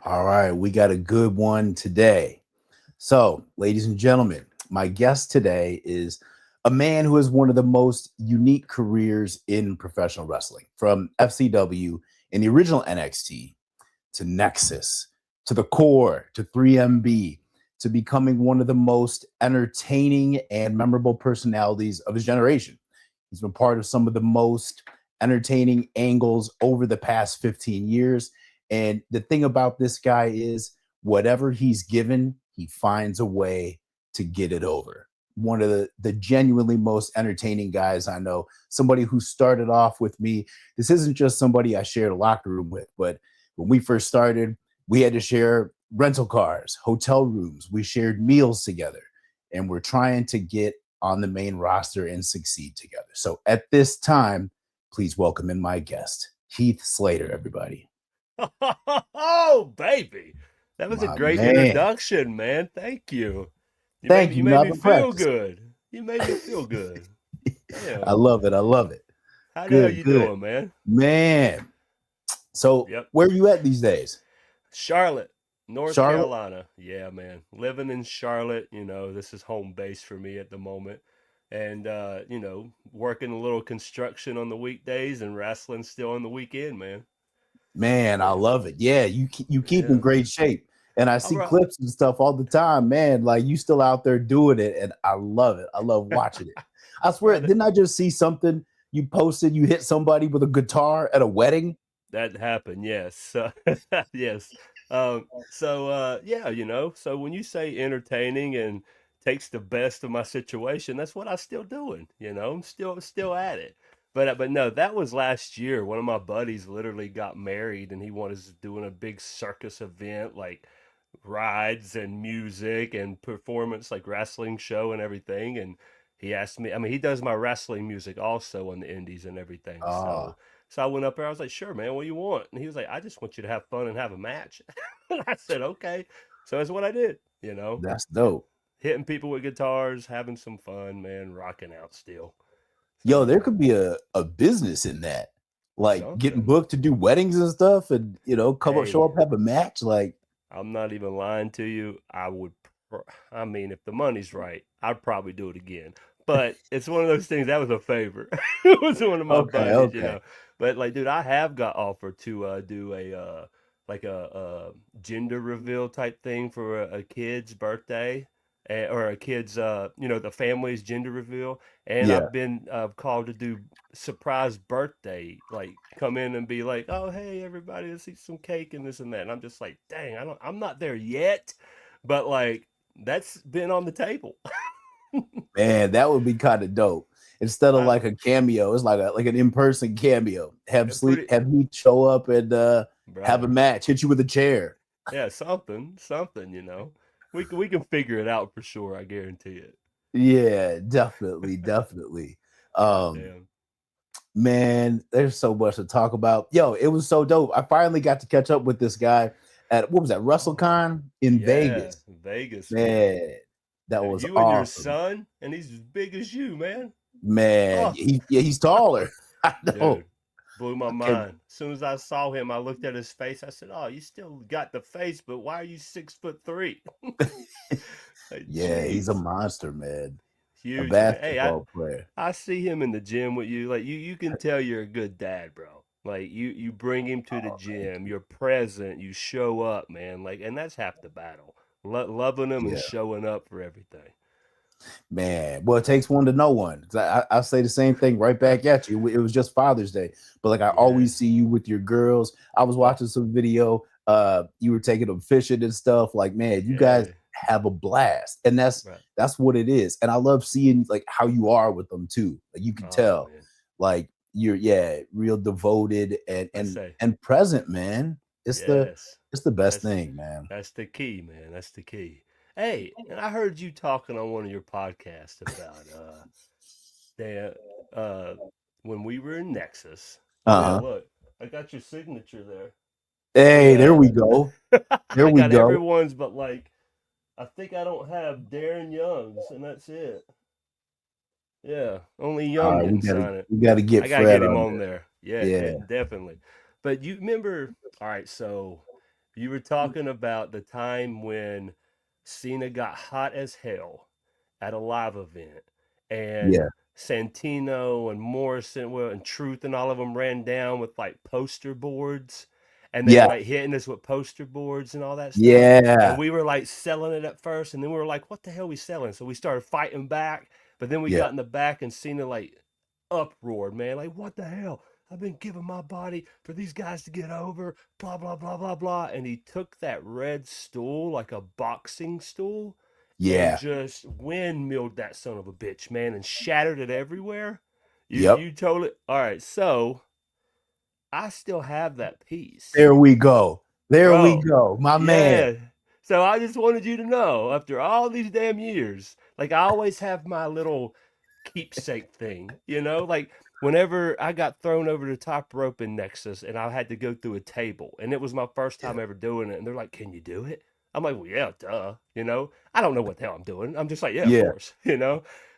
All right, we got a good one today. So, ladies and gentlemen, my guest today is a man who has one of the most unique careers in professional wrestling, from FCW in the original NXT to Nexus to the core to 3MB to becoming one of the most entertaining and memorable personalities of his generation. He's been part of some of the most entertaining angles over the past 15 years. And the thing about this guy is, whatever he's given, he finds a way to get it over. One of the genuinely most entertaining guys I know, somebody who started off with me. This isn't just somebody I shared a locker room with, but when we first started, we had to share rental cars, hotel rooms. We shared meals together, and we're trying to get on the main roster and succeed together. So at this time, please welcome in my guest, Heath Slater, everybody. Oh, baby. That was a My great man. introduction, man. Thank you. You made Thank me you. you You made know, I've me been feel practicing. good. You made me feel good. I Damn. love it. I love it. How the hell Good, you good. doing, man? Man. So Yep. where are you at these days? Charlotte, North Charlotte? Carolina. Yeah, man. Living in Charlotte, this is home base for me at the moment. And working a little construction on the weekdays and wrestling still on the weekend, man. Man, I Yeah. love it. Yeah, you keep in Yeah. great shape. And I All see right. clips and stuff all the time, man. Like you still out there doing it, and I love it. I love watching it. I swear, Brother, didn't I just see something you posted? You hit somebody with a guitar at a wedding. that happened, yes. Yes. Yeah, so when you say entertaining and takes the best of my situation, that's what I'm still doing, I'm still at it. But no, that was last year. One of my buddies literally got married and he was doing a big circus event, like rides and music and performance, like wrestling show and everything. And he asked me, I mean, he does my wrestling music also on the indies and everything. So Ah, so I went up there. I was like, "Sure, man. What do you want?" And he was like, "I just want you to have fun and have a match." And I said, "Okay." So that's what I did. that's dope. Hitting people with guitars, having some fun, man, rocking out still. Yo, there So could be a business in that. Like getting something. booked to do weddings and stuff, and come up, show Hey, up, have a match. Like, I'm not even lying to you. I mean, if the money's right, I'd probably do it again. But it's one of those things that was a favor. It was one of my okay, buddies. okay. But like, dude, I have got offered to do a like a gender reveal type thing for a kid's birthday. Or a kid's, the family's gender reveal, and Yeah. I've been called to do surprise birthday, like come in and be like, "Oh, hey everybody, let's eat some cake and this and that." And I'm just like, "Dang, I'm not there yet." But like that's been on the table. Man, that would be kind of dope. Instead of I like a cameo, it's like an in-person cameo. Have sleep, pretty have me show up and have a brother. match, hit you with a chair. Yeah, something. We can figure it out for sure, I guarantee it. Yeah, definitely, definitely. Um, Damn. man, there's so much to talk about. Yo, it was so dope. I finally got to catch up with this guy at what was that, Oh, WrestleCon in yeah, Vegas. Vegas, man. Man, that was You and your awesome. son, and he's as big as you, man. Man, Oh, he's taller. I know. dude, blew my I can't. mind. As soon as I saw him, I looked at his face. I said, "Oh, you still got the face, but why are you 6'3"?" Like, Yeah, he's a jeez, monster, man. A huge man. Hey, I basketball player. I see him in the gym with you. Like you can tell you're a good dad, bro. Like you bring him to the Oh, thank gym. you. You're present. You show up, man. Like, and that's half the battle. Loving him and Yeah, showing up for everything. man. Well, it takes one to know one. I say the same thing right back at you. It was just Father's Day, but like I Yeah. always see you with your girls. I was Oh, watching some video. You were taking them fishing and stuff. Like, man, you guys yeah. have a blast, and Right. that's what it is. And I love seeing like how you are with them too. Like you can Oh tell, man. like you're real devoted and I say present, man. yes. It's the best That's thing, man. that's the key, man. That's the key. Hey, and I heard you talking on one of your podcasts about that when we were in Nexus. Oh yeah, Uh-huh. look, I got your signature there. Hey, there Yeah, we go. There I we got go. everyone's, but like I think I don't have Darren Young's, and that's it. Yeah, only All Young right, didn't sign it. we gotta I get gotta Fred get him on on there. there. Yeah, Yeah. definitely. But you remember? All right, so You were talking about the time when Cena got hot as hell at a live event, and Yeah. Santino and Morrison, well, and Truth and all of them ran down with like poster boards, and they were Yeah. like hitting us with poster boards and all that stuff. And Yeah. we were like selling it at first, and then we were like, "What the hell are we selling?" So we started fighting back, but then we Yeah. got in the back, and Cena like uproared, man, like, "What the hell? I've been giving my body for these guys to get over, blah, blah, blah, blah, blah." And he took that red stool, like a boxing stool, and Yeah. just windmilled that son of a bitch, man, and shattered it everywhere. You Yep. you totally all right. So I still have that piece, There we go. There we bro. go. My man. Yeah. So I just wanted you to know, after all these damn years, like I always have my little keepsake thing, like whenever I got thrown over the top rope in Nexus and I had to go through a table, and it was my first Yeah. time ever doing it, and they're like, "Can you do it?" I'm like, "Well, yeah, duh." I don't know what the hell I'm doing. I'm just like, "Yeah, of Yeah. course."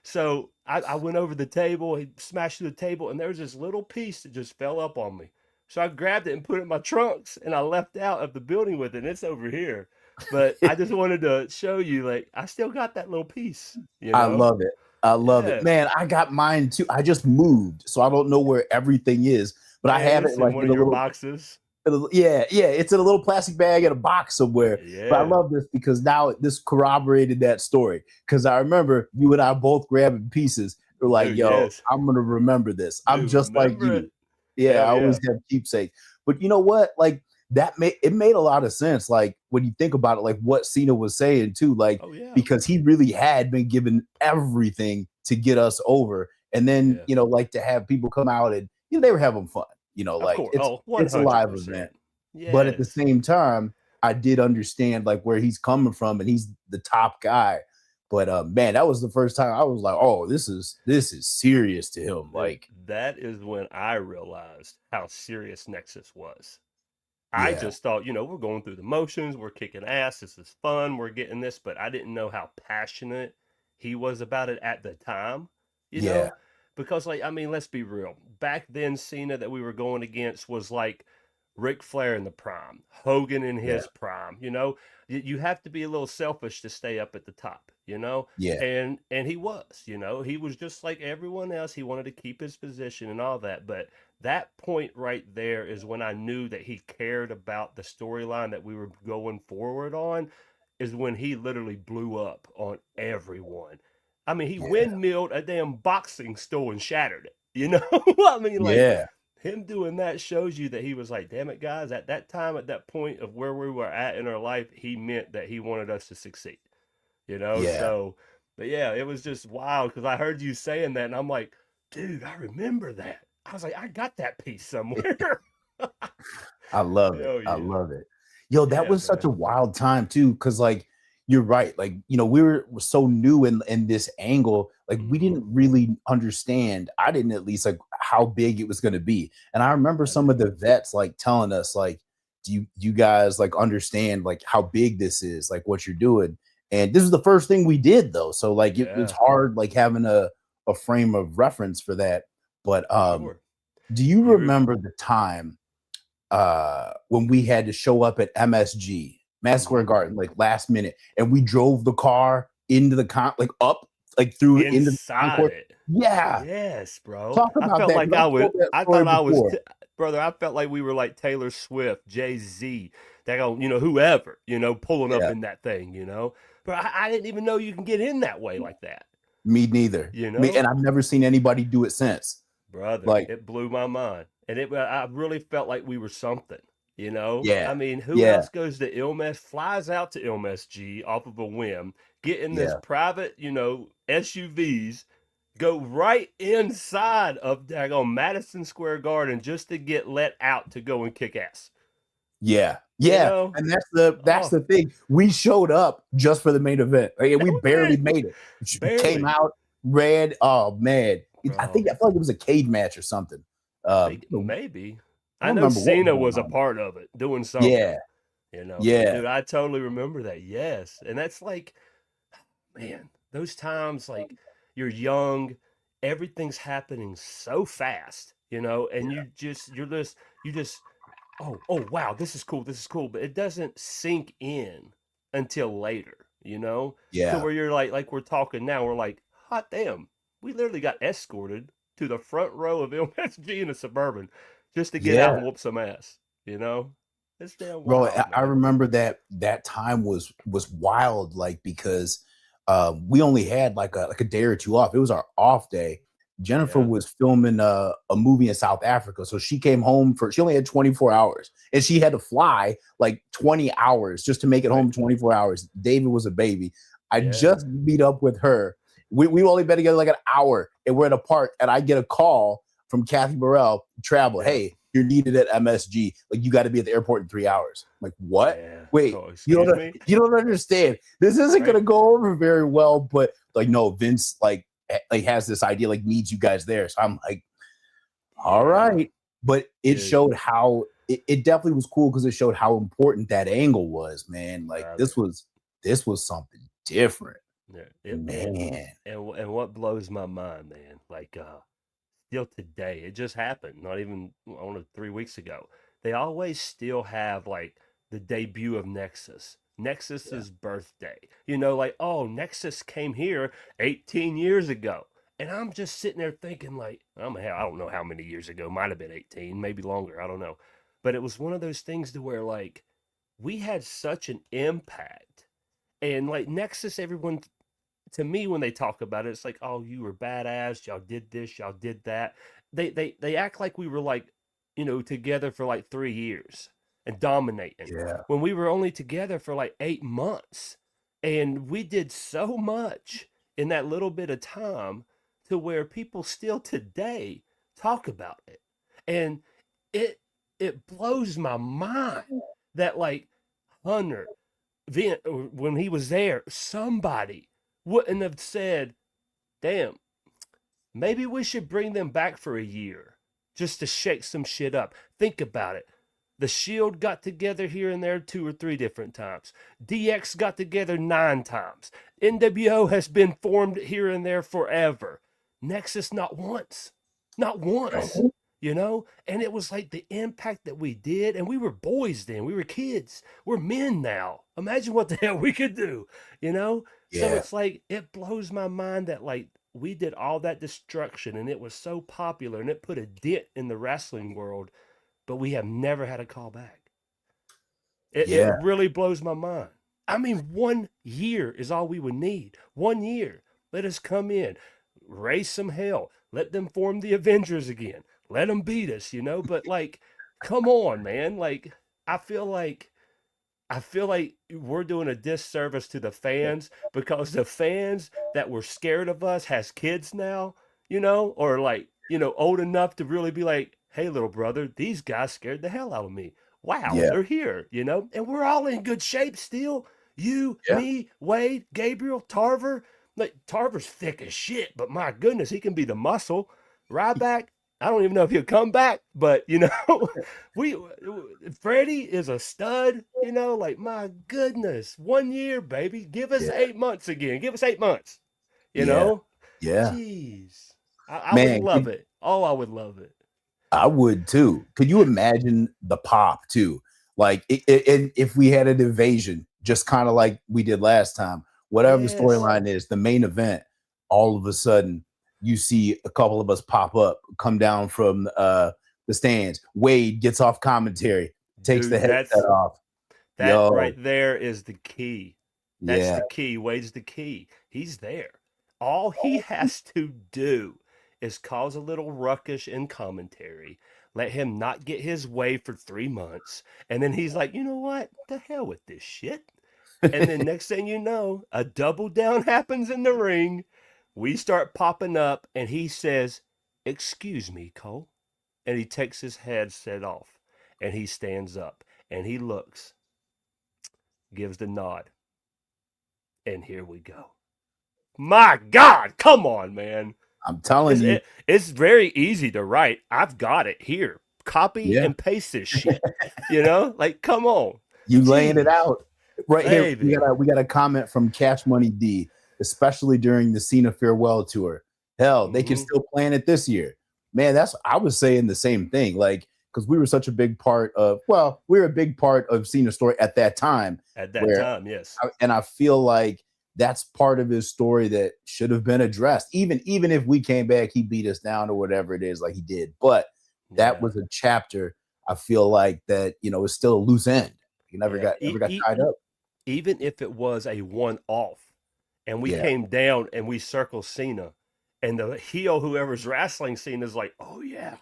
So I went over the table, he smashed through the table, and there was this little piece that just fell up on me. So I grabbed it and put it in my trunks, and I left out of the building with it. And it's over here. But I just wanted to show you, like, I still got that little piece, you I know? love it. I love it. Yeah. Man, I got mine too. I just moved, so I don't know where everything is, but I Man, have it it's in like one in of a your little, boxes. yeah, yeah. It's in a little plastic bag in a box somewhere. But I Yeah. love this because now this corroborated that story. Because I remember you and I both grabbing pieces. We're like, Dude, yo, yes. I'm gonna remember this. I'm Dude, just like remember you. it? Yeah, Hell I always yeah. have keepsakes. But you know what? Like it made a lot of sense. Like when you think about it, like what Cena was saying too, like Oh, yeah. because he really had been given everything to get us over. And then, Yeah. like to have people come out and they were having fun, Of like course. Oh, it's a live event. 100%. But at the Yes. same time, I did understand like where he's coming from, and he's the top guy. But man, that was the first time I was like, oh, this is serious to him. Dude, Like, that is when I realized how serious Nexus was. I yeah, just thought, we're going through the motions, we're kicking ass, this is fun, we're getting this, but I didn't know how passionate he was about it at the time, you yeah, know? Because, like, I mean, let's be real. Back then, Cena that we were going against was like Ric Flair in the prime, Hogan in yeah, his prime, You have to be a little selfish to stay up at the top. yeah, And he was just like everyone else. He wanted to keep his position and all that, but that point right there is when I knew that he cared about the storyline that we were going forward on, is when he literally blew up on everyone. I mean, he yeah, windmilled a damn boxing stool and shattered it. I mean, like, yeah, him doing that shows you that he was like, damn it, guys, at that time, at that point of where we were at in our life, he meant that he wanted us to succeed. yeah. So, but yeah, it was just wild because I heard you saying that, and I'm like, dude, I remember that. I was like, I got that piece somewhere. I love it. Hell I yeah. love it. Yo, that Yeah, was such a man. wild time too, because like you're right. Like, we were so new in this angle, like we Hmm. didn't really understand. I didn't at least like how big it was gonna be. And I remember I some of didn't. the vets like telling us, like, do you guys like understand like how big this is, like what you're doing? And this is the first thing we did though. So like it's Yeah, hard like having a frame of reference for that. But for sure. do you You re- remember the time when we had to show up at MSG, Madison Square mhm. Garden, like last minute, and we drove the car into the like up, like through into the Inside concourse. it. Yeah, Yes, bro. talk I about felt that like because I I've was. told that I story thought I was, before. brother. I felt like we were like Taylor Swift, Jay-Z, that whoever, pulling up Yeah, in that thing. But I didn't even know you can get in that way like that. me neither. You Me, know, and I've never seen anybody do it since. brother, Like, it blew my mind, and I really felt like we were something. yeah, I mean, who yeah, else goes to Ilmes, flies out to MSG off of a whim, get in this yeah, private, SUVs, go right inside of daggone Madison Square Garden just to get let out to go and kick ass. yeah, You yeah. know? And that's Oh, the thing. We showed up just for the main event. Like, we barely man, made it. Came barely, out red. Oh man, bro. I feel like it was a cage match or something. Think maybe. I I don't know remember what was Cena going was a on. part of it, doing Yeah, something. But yeah, dude, I totally remember that. Yes, and that's like, man, those times like you're young, everything's happening so fast, and yeah, you just oh wow, this is cool, but it doesn't sink in until later, you know, to Yeah, where you're like we're talking now, we're like, hot damn, we literally got escorted to the front row of MSG in a Suburban just to get out yeah. and whoop some ass, you know. It's damn Bro, wild, I man. remember that time was wild, like because we only had like a day or two off. It was our off day. Jennifer Yeah, was filming a movie in South Africa, so she came home she only had 24 hours, and she had to fly like 20 hours just to make it right. home 24 hours. David was a baby. I Yeah, just meet up with her. We only been together like an hour, and we're in a park, and I get a call from Kathy Burrell, travel. yeah, Hey, you're needed at MSG. Like you got to be at the airport in 3 hours. I'm like, what? yeah. Wait, Oh, excuse me. you don't understand. This isn't Right. gonna go over very well. But like, no, Vince like has this idea, like needs you guys there. So I'm like, all Yeah, right. But it dude, showed how it definitely was cool because it showed how important that angle was, man. Like brother. this was something different, Yeah, man. and what blows my mind, man, like still today, it just happened, not even I don't know 3 weeks ago. They always still have like the debut of Nexus, Yeah, Nexus's birthday. You know, like oh, Nexus came here 18 years ago, and I'm just sitting there thinking like I don't know how many years ago, might have been 18, maybe longer, I don't know, but it was one of those things to where like we had such an impact. And like Nexus, everyone to me when they talk about it, it's like, oh, you were badass, y'all did this, y'all did that. They act like we were like, you know, together for like 3 years and dominating yeah, when we were only together for like 8 months. And we did so much in that little bit of time to where people still today talk about it. And it it blows my mind that like Hunter, when he was there, somebody wouldn't have said, damn, maybe we should bring them back for a year just to shake some shit up. Think about it. The Shield got together here and there 2 or 3 different times. DX got together 9 times. NWO has been formed here and there forever. Nexus not once. Not once. right. You know? And it was like the impact that we did. And we were boys then. We were kids. We're men now. Imagine what the hell we could do. You know? So Yeah, it's like, it blows my mind that, like, we did all that destruction and it was so popular and it put a dent in the wrestling world, but we have never had a call back. It yeah, really blows my mind. I mean, 1 year is all we would need. 1 year. Let us come in, raise some hell, let them form the Avengers again, let them beat us, you know? But like, come on, man. Like, I feel like I feel like we're doing a disservice to the fans because the fans that were scared of us has kids now, you know, or like, you know, old enough to really be like, hey, little brother, these guys scared the hell out of me. Wow, yeah, they're here, you know, and we're all in good shape still. You, yeah, me, Wade, Gabriel, Tarver. Like, Tarver's thick as shit, but my goodness, he can be the muscle. Ryback, I don't even know if he'll come back, but, you know, we Freddie is a stud, you know, like my goodness, 1 year, baby. Give us yeah, 8 months again. Give us 8 months, you yeah, know? yeah. Jeez. I would Man, love it. Oh, I would love it. I would too. Could you imagine the pop too? Like, and if we had an invasion, just kind of like we did last time, whatever the Yes. storyline is, the main event, all of a sudden you see a couple of us pop up, come down from the stands. Wade gets off commentary, takes the Dude, headset off. that Yo, right there is the key. That's yeah, the key. Wade's the key. He's there. All he has to do is cause a little ruckus in commentary, let him not get his way for 3 months, and then he's like, you know what? The hell with this shit. And then next thing you know, a double down happens in the ring. We start popping up, and he says, excuse me, Cole. And he takes his headset off, and he stands up, and he looks, gives the nod, and here we go. My God, come on, man. I'm telling you, It's very easy to write. I've got it here. Copy yeah, and paste this shit. You know, like come on, you laying it jeez, out right here. baby. We got a comment from Cash Money D, especially during the Cena farewell tour. Hell, they can Mm-hmm. still plan it this year. Man, that's I was saying the same thing. Like because we were such a big part of, well, we were a big part of Cena's story at that time, At that where, time, yes. and I feel like that's part of his story that should have been addressed. Even if we came back, he beat us down or whatever it is, like he did. But that Yeah. was a chapter I feel like that, is still a loose end. He never Yeah. got ever got tied up. Even if it was a one-off and we Yeah. came down and we circle Cena and the heel, whoever's wrestling Cena, is like, oh yeah,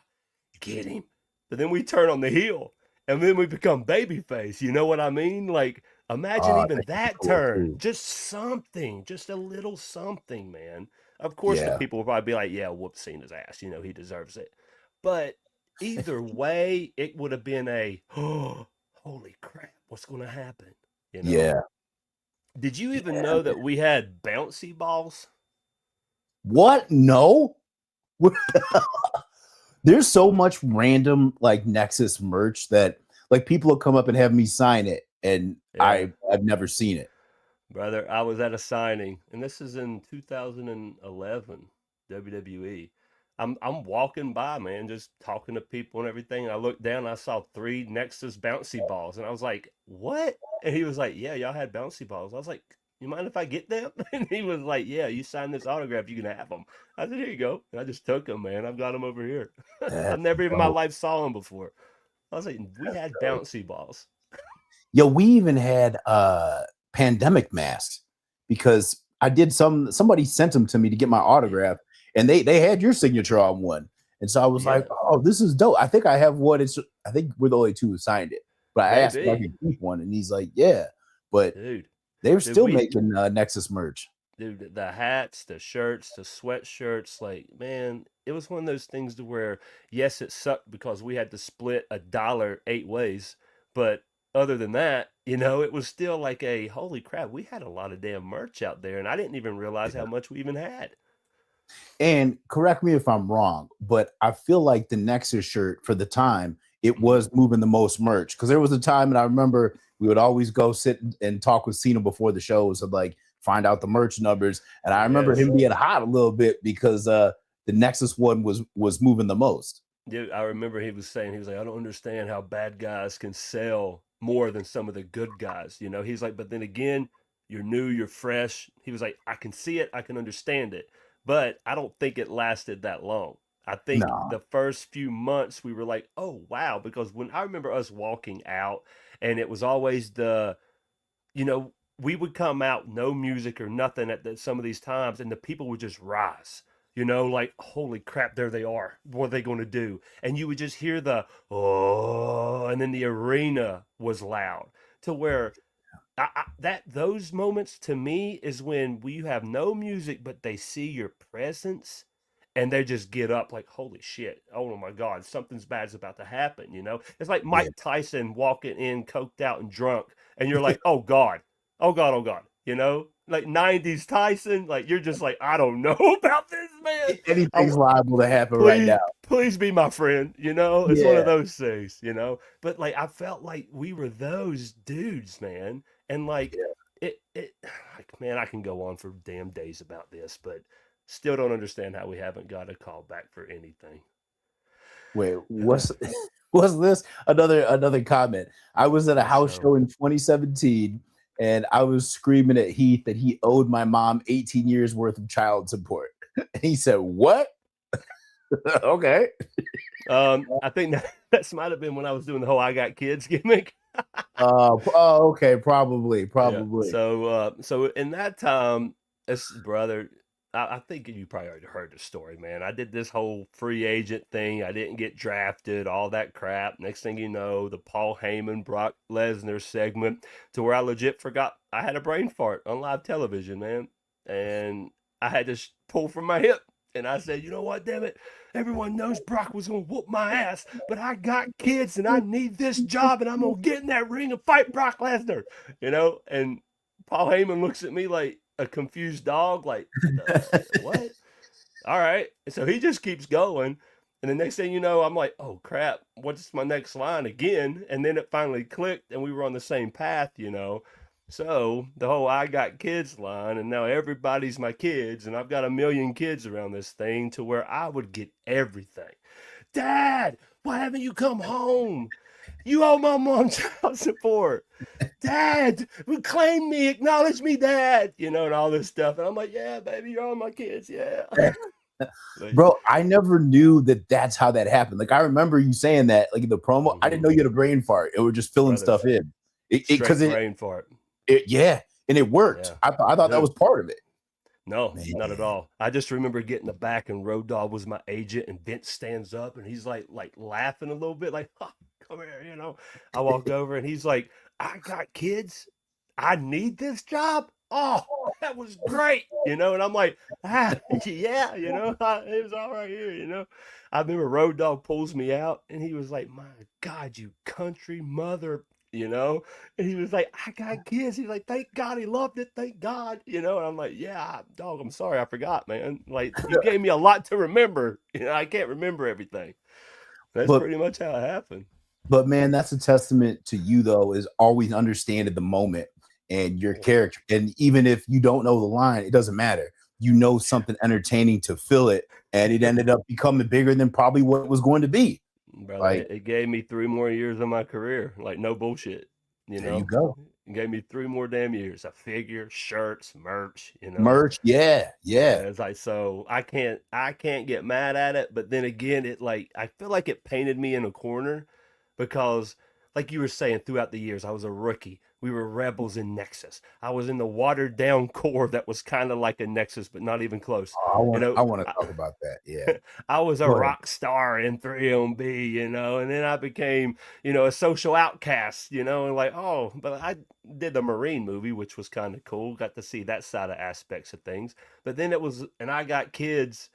get him. But then we turn on the heel and then we become babyface. You know what I mean? Like, imagine even That could be that cool turn. too. Just something, just a little something, man. Of course, the Yeah. people will probably be like, yeah, whoop Cena's ass. You know, he deserves it. But either way, it would have been a, oh, holy crap, what's going to happen? You know? Yeah. Did you even Yeah, know man. that we had bouncy balls? What? No. There's so much random like Nexus merch that like people will come up and have me sign it, and Yeah. I've never seen it. Brother, I was at a signing, and this is in 2011, WWE. I'm walking by, man, just talking to people and everything. And I looked down, and I saw 3 Nexus bouncy balls, and I was like, "What?" And he was like, "Yeah, y'all had bouncy balls." I was like, "You mind if I get them?" And he was like, "Yeah, you sign this autograph, you can have them." I said, "Here you go." And I just took them, man. I've got them over here. I've That's never even in my dope. life saw them before. I was like, "We That's had dope. bouncy balls." Yo, we even had pandemic masks because I did somebody sent them to me to get my autograph, and they had your signature on one. And so I was like, Yeah, oh, this is dope. I think I have one. I think we're the only two who signed it. But I asked if I maybe, could keep one, and he's like, yeah. But dude. they were Dude, still we making Nexus merch. Dude, the hats, the shirts, the sweatshirts, like, man, it was one of those things to where, yes, it sucked because we had to split $1 8 ways, but other than that, it was still like a holy crap, we had a lot of damn merch out there, and I didn't even realize how much we even had. And correct me if I'm wrong, but I feel like the Nexus shirt for the time, it Hmm. was moving the most merch. Because there was a time, and I remember we would always go sit and talk with Cena before the shows and like find out the merch numbers. And I remember Yes. him being hot a little bit because the Nexus one was moving the most. Dude, I remember he was saying, he was like, I don't understand how bad guys can sell more than some of the good guys. He's like, but then again, you're new, you're fresh. He was like, I can see it, I can understand it, but I don't think it lasted that long. I think No, the first few months we were like, oh, wow. Because when I remember us walking out, and it was always we would come out, no music or nothing some of these times, and the people would just rise. Like, holy crap, there they are. What are they going to do? And you would just hear the, oh, and then the arena was loud to where those moments to me is when you have no music, but they see your presence and they just get up like, holy shit, oh my God, something's bad's about to happen. It's like yeah, Mike Tyson walking in coked out and drunk, and you're like, oh God, oh God, oh God, like 90s Tyson, like you're just like, I don't know about this, man. anything's liable to happen right now. Please be my friend. It's one of Yeah, those things. But like, I felt like we were those dudes, man. And like, yeah. like, man, I can go on for damn days about this, but still don't understand how we haven't got a call back for anything. Wait, what's this? Another comment. I was at a What's house so? show in 2017, and I was screaming at Heath that he owed my mom 18 years worth of child support. And he said, "What?" Okay. I think that might have been when I was doing the whole "I got kids" gimmick. Okay, probably, Yeah. probably. So in that time, brother, I think you probably already heard the story, man. I did this whole free agent thing. I didn't get drafted, all that crap. Next thing you know, the Paul Heyman, Brock Lesnar segment, to where I legit forgot I had a brain fart on live television, man. And I had to pull from my hip. And I said, you know what, damn it? Everyone knows Brock was going to whoop my ass, but I got kids and I need this job, and I'm going to get in that ring and fight Brock Lesnar. And Paul Heyman looks at me like a confused dog, like, what? All right. And so he just keeps going. And the next thing you know, I'm like, oh crap, what's my next line again? And then it finally clicked and we were on the same path. So the whole I got kids line, and now everybody's my kids, and I've got a million kids around this thing to where I would get everything. Dad, Why haven't you come home? You owe my mom child support. Dad, reclaim me, acknowledge me, Dad. You know, and all this stuff. And I'm like, yeah, baby, you're all my kids. Yeah. Like, Bro, I never knew that that's how that happened. Like I remember you saying that, like in the promo. I didn't know you had a brain fart. It was just filling brother, stuff in. It straight because brain fart. yeah, and it worked. Yeah. I thought that was Dude, part of it. no, Man, not at all. I just remember getting the back and Road Dogg was my agent and Vince stands up and he's like laughing a little bit, like, oh, come here, you know. I walk over and he's like, I got kids. I need this job. Oh, that was great, you know. And I'm like, yeah, you know, it was all right here, you know. I remember Road Dogg pulls me out and he was like, my God, you country mother, you know. And he was like, I got kids. He's like, thank God he loved it. Thank God, you know. And I'm like, yeah, dog, I'm sorry, I forgot, man. Like, you gave me a lot to remember. You know, I can't remember everything. That's but pretty much how it happened. man, that's a testament to you though, is always understanding the moment and your Yeah. character. And even if you don't know the line, it doesn't matter. You know something entertaining to fill it, and it ended up becoming bigger than probably what it was going to be. Brother, Like, it gave me 3 more years of my career. Like, no bullshit, you there you know? go. It gave me 3 more damn years. A figure, shirts, merch, you know? Merch, yeah, yeah. Yeah, it's like, so I can't get mad at it, but then again, it like I feel like it painted me in a corner because like you were saying, throughout the years I was a rookie. We were rebels in Nexus. I was in the watered down core that was kind of like a Nexus but not even close. You know, I want to talk about that. Yeah. I was a Go ahead. rock star in 3MB, you know, and then I became, you know, a social outcast, you know, and like, oh, but I did the Marine movie, which was kind of cool. Got to see that side of aspects of things. But then it was, and I got kids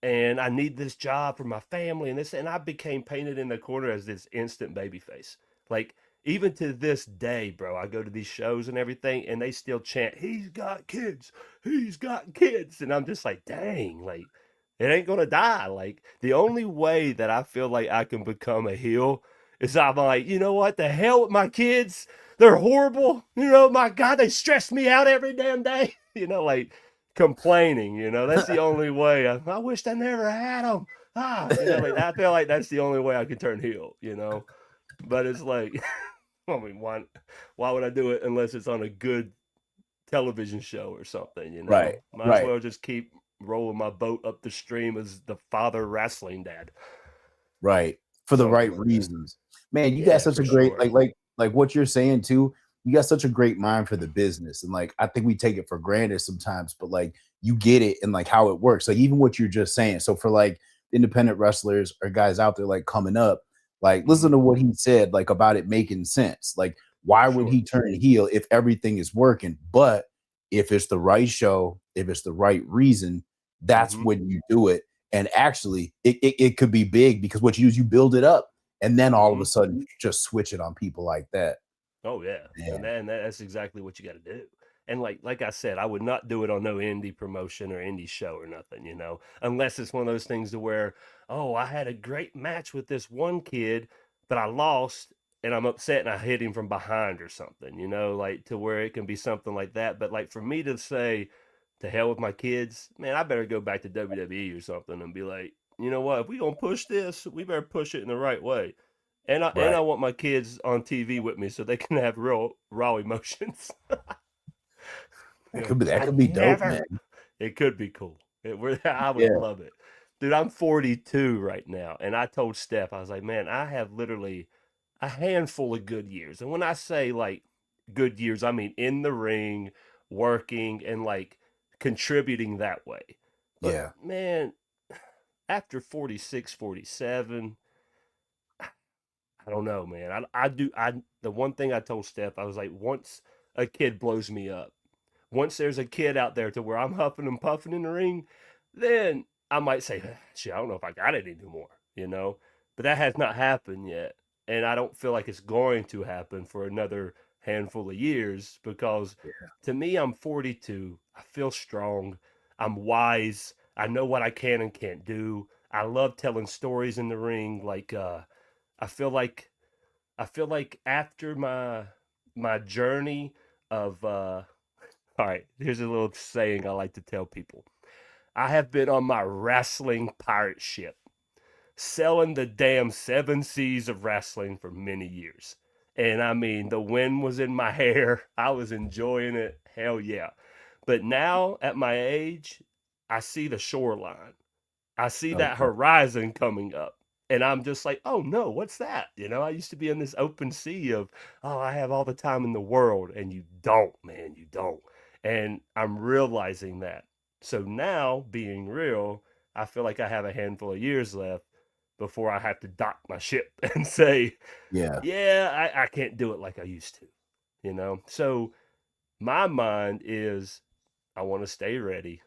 and I need this job for my family and this, and I became painted in the corner as this instant baby face. Like, even to this day, bro, I go to these shows and everything, and they still chant, he's got kids, he's got kids. And I'm just like, dang, like, it ain't gonna die. Like, the only way that I feel like I can become a heel is I'm like, you know what, the hell with my kids. They're horrible. You know, my God, they stress me out every damn day. You know, like, complaining, you know, that's the only way. I wished I never had them. You know, like, I feel like that's the only way I can turn heel, you know. But it's like, I mean, why would I do it unless it's on a good television show or something, you Right, know? Might as right, well just keep rolling my boat up the stream as the father wrestling dad. right. For the Something right like that. reasons. Man, you got Yeah, such for a great sure. like what you're saying too. You got such a great mind for the business. And like I think we take it for granted sometimes, but like you get it and like how it works. Like even what you're just saying. So for like independent wrestlers or guys out there like coming up, like listen Hmm. to what he said, like about it making sense. Like, why For would sure. he turn heel if everything is working? But if it's the right show, if it's the right reason, that's Hmm. when you do it. And actually, it could be big because what you do is you build it up, and then all of a Hmm. sudden, you just switch it on people like that. Oh yeah, and Man, that's exactly what you got to do. And like I said, I would not do it on no indie promotion or indie show or nothing, you know, unless it's one of those things to where, oh, I had a great match with this one kid, but I lost and I'm upset and I hit him from behind or something, you know, like to where it can be something like that. But like for me to say, to hell with my kids, man, I better go back to WWE or something and be like, you know what, if we gonna push this, we better push it in the right way. And I right. want my kids on TV with me so they can have real raw emotions. You know, That Dad, could be dope, man. never. It could be cool. I would Yeah, love it. Dude, I'm 42 right now. And I told Steph, I was like, man, I have literally a handful of good years. And when I say like good years, I mean in the ring, working, and like contributing that way. But yeah, man, after 46, 47. I don't know, man. The one thing I told Steph, I was like, once a kid blows me up, once there's a kid out there to where I'm huffing and puffing in the ring, then I might say, shit, I don't know if I got it anymore, you know? But that has not happened yet. And I don't feel like it's going to happen for another handful of years because to me, I'm 42. I feel strong. I'm wise. I know what I can and can't do. I love telling stories in the ring. I feel like after my journey of all right, here's a little saying I like to tell people. I have been on my wrestling pirate ship selling the damn 7 C's of wrestling for many years. And I mean, the wind was in my hair. I was enjoying it. Hell yeah. But now at my age, I see the shoreline. I see that Okay. horizon coming up. And I'm just like, oh no, what's that? I used to be in this open sea of, oh, I have all the time in the world. And you don't, man, you don't. And I'm realizing that. So now, being real, I feel like I have a handful of years left before I have to dock my ship and say, Yeah. yeah, I can't do it like I used to. So my mind is, I want to stay ready.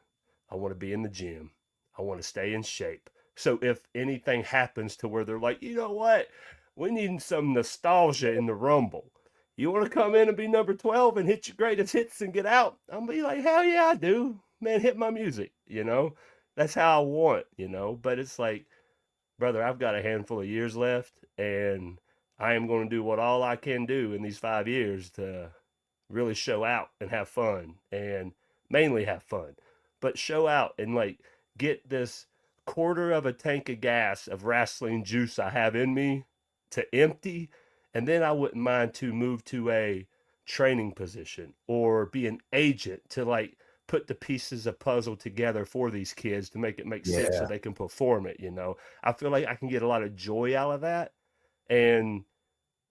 I want to be in the gym. I want to stay in shape. So if anything happens to where they're like, you know what? We need some nostalgia in the Rumble. You want to come in and be number 12 and hit your greatest hits and get out? I'm going to be like, hell yeah, I do. Man, hit my music. That's how I want. But it's like, brother, I've got a handful of years left, and I am going to do what all I can do in these 5 years to really show out and have fun, and mainly have fun, but show out and like get this quarter of a tank of gas of wrestling juice I have in me to empty. And then I wouldn't mind to move to a training position or be an agent to like put the pieces of puzzle together for these kids to make it make sense so Yeah. they can perform it. I feel like I can get a lot of joy out of that, and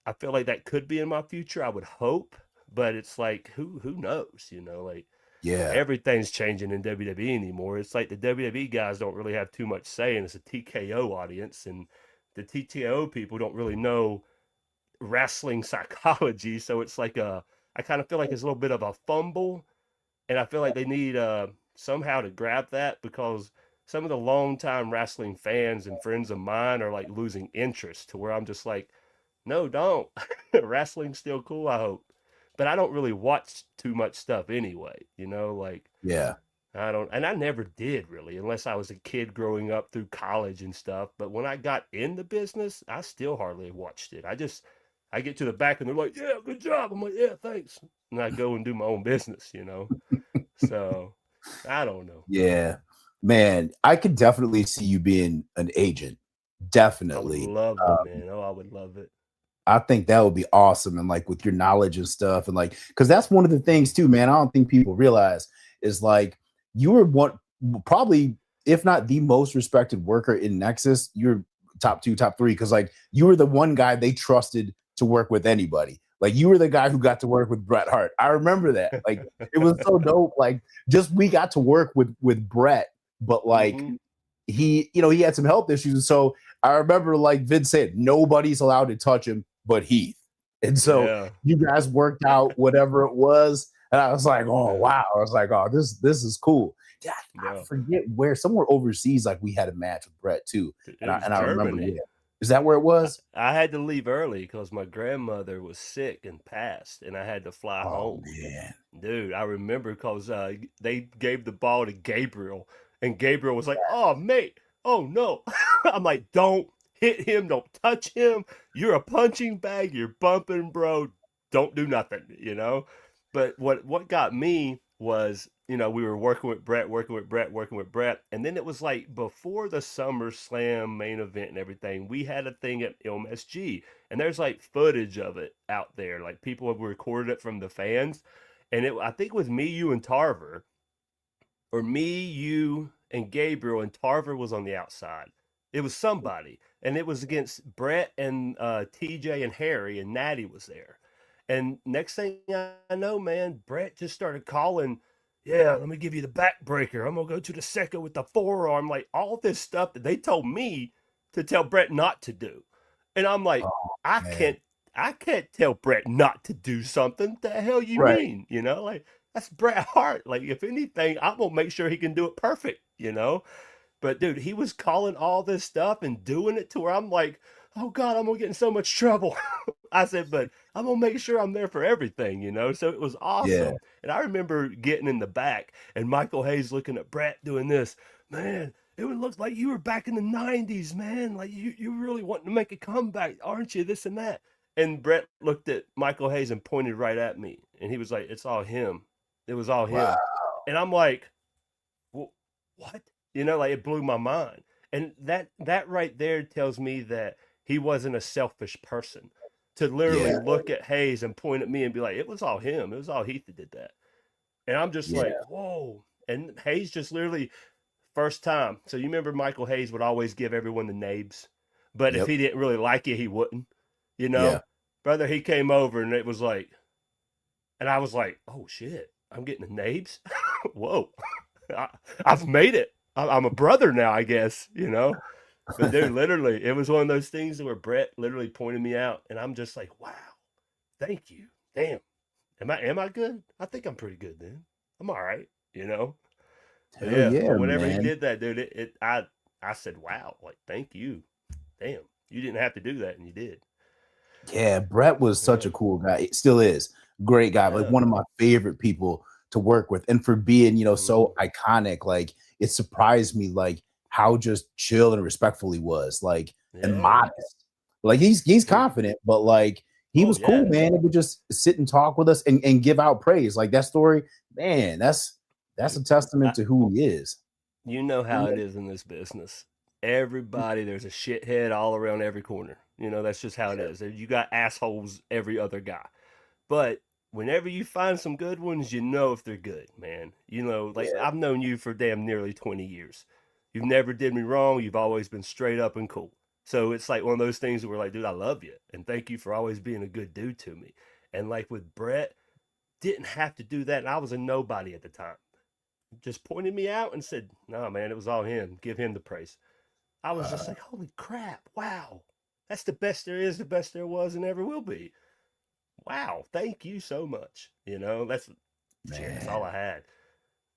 I feel like that could be in my future. I would hope, but it's like who knows? Like Yeah. everything's changing in WWE anymore. It's like the WWE guys don't really have too much say, and it's a TKO audience, and the TKO people don't really know wrestling psychology. So it's like I kind of feel like it's a little bit of a fumble, and I feel like they need somehow to grab that, because some of the longtime wrestling fans and friends of mine are like losing interest to where I'm just like, no, don't. Wrestling's still cool, I hope. But I don't really watch too much stuff anyway. Like Yeah. I don't, and I never did really, unless I was a kid growing up through college and stuff. But when I got in the business, I still hardly watched it. I get to the back and they're like, yeah, good job. I'm like, yeah, thanks. And I go and do my own business. So I don't know. Yeah. Man, I could definitely see you being an agent. I would Definitely. love it, man. Oh, I would love it. I think that would be awesome. And like with your knowledge and stuff, and like, because that's one of the things too, man. I don't think people realize is like you were one, probably, if not the most respected worker in Nexus. You're top two, top three, because like you were the one guy they trusted to work with anybody. Like you were the guy who got to work with Bret Hart. I remember that. Like it was so dope. Like just we got to work with Bret, but like Hmm. he had some health issues. So I remember like Vince said, nobody's allowed to touch him but Heath. And so Yeah. you guys worked out whatever it was. And I was like, oh Yeah. wow. I was like, oh, this is cool. Yeah, I Yeah. forget where, somewhere overseas, like we had a match with Bret too. It was And I remember, Germany. yeah. Is that where it was? I had to leave early because my grandmother was sick and passed, and I had to fly Oh home. man. Dude, I remember because they gave the ball to Gabriel, and Gabriel was like, "Oh, mate, oh no!" I'm like, "Don't hit him, don't touch him. You're a punching bag. You're bumping, bro. Don't do nothing." But what got me was, we were working with Brett, working with Brett, working with Brett, and then it was like before the SummerSlam main event and everything, we had a thing at MSG, and there's like footage of it out there, like people have recorded it from the fans, and I think it was me, you, and Tarver, or me, you, and Gabriel, and Tarver was on the outside. It was somebody, and it was against Brett and TJ and Harry, and Natty was there. And next thing I know, man, Brett just started calling, yeah, let me give you the backbreaker. I'm gonna go to the second with the forearm, like all this stuff that they told me to tell Brett not to do. And I'm like, Oh I man. can't I can't tell Brett not to do something. The hell you Right. mean? Like that's Bret Hart. Like, if anything, I'm gonna make sure he can do it perfect. But dude, he was calling all this stuff and doing it to where I'm like, oh God, I'm gonna get in so much trouble. I said, but I'm gonna make sure I'm there for everything. So it was Yeah. awesome. And I remember getting in the back and Michael Hayes looking at Brett doing this. Man, it would look like you were back in the 90s, man. Like you really wanting to make a comeback, aren't you? This and that. And Brett looked at Michael Hayes and pointed right at me. And he was like, it's all him. It was all Wow. him. And I'm like, well, what? Like it blew my mind. And that right there tells me that he wasn't a selfish person to literally Yeah. look at Hayes and point at me and be like, it was all him. It was all Heath that did that. And I'm just Yeah. like, whoa. And Hayes just literally first time. So you remember Michael Hayes would always give everyone the names, but if Yep. he didn't really like you, he wouldn't. You Yeah. know, brother, he came over and it was like, and I was like, oh shit, I'm getting the names. Whoa, I've made it. I'm a brother now, I guess. You know, but dude, literally, it was one of those things where Brett literally pointed me out, and I'm just like, wow, thank you. Damn, am I good? I think I'm pretty good then. I'm all right. You know. But Hell yeah, yeah, but whenever he man. did that, dude, I said, wow, like thank you. Damn, you didn't have to do that, and you did. Yeah, Brett was such Yeah, a cool guy. It still is. Great guy. Like yeah. one of my favorite people to work with. And for being, Hmm. so iconic, like it surprised me like how just chill and respectful he was, like and Yeah, modest. Like he's dude. confident, but like he Oh was cool, yeah. man. He would just sit and talk with us and give out praise. Like that story, man, that's Dude, a testament I, to who he is. you know how it is in this business. Everybody, there's a shithead all around every corner. You know, that's just how it is. You got assholes every other guy. But whenever you find some good ones, you know if they're good, man. You know, like Yeah. I've known you for damn nearly 20 years. You've never did me wrong. You've always been straight up and cool. So it's like one of those things where like, dude, I love you. And thank you for always being a good dude to me. And like with Brett, didn't have to do that. And I was a nobody at the time. Just pointed me out and said, no, man, it was all him. Give him the praise. I was just Uh, like, holy crap. Wow. That's the best there is, the best there was, and ever will be. Wow. Thank you so much. You know, that's shit. That's all man, I had.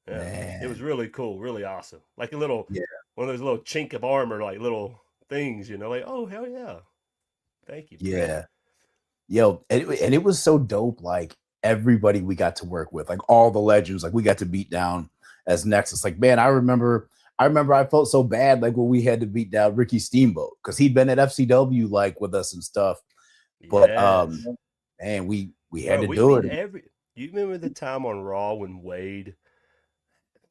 Yeah. It was man. really cool, really awesome. Like a little, Yeah, one of those little chink of armor, like little things, you know, like, oh, hell yeah. Thank you, Brett. yeah. Yo, and it was so dope. Like everybody we got to work with, like all the legends, like we got to beat down as Nexus. Like, man, I remember I felt so bad like when we had to beat down Ricky Steamboat because he'd been at FCW like with us and stuff. But Yes. man, we had Bro, to we do beat it. every. You remember the time on Raw when Wade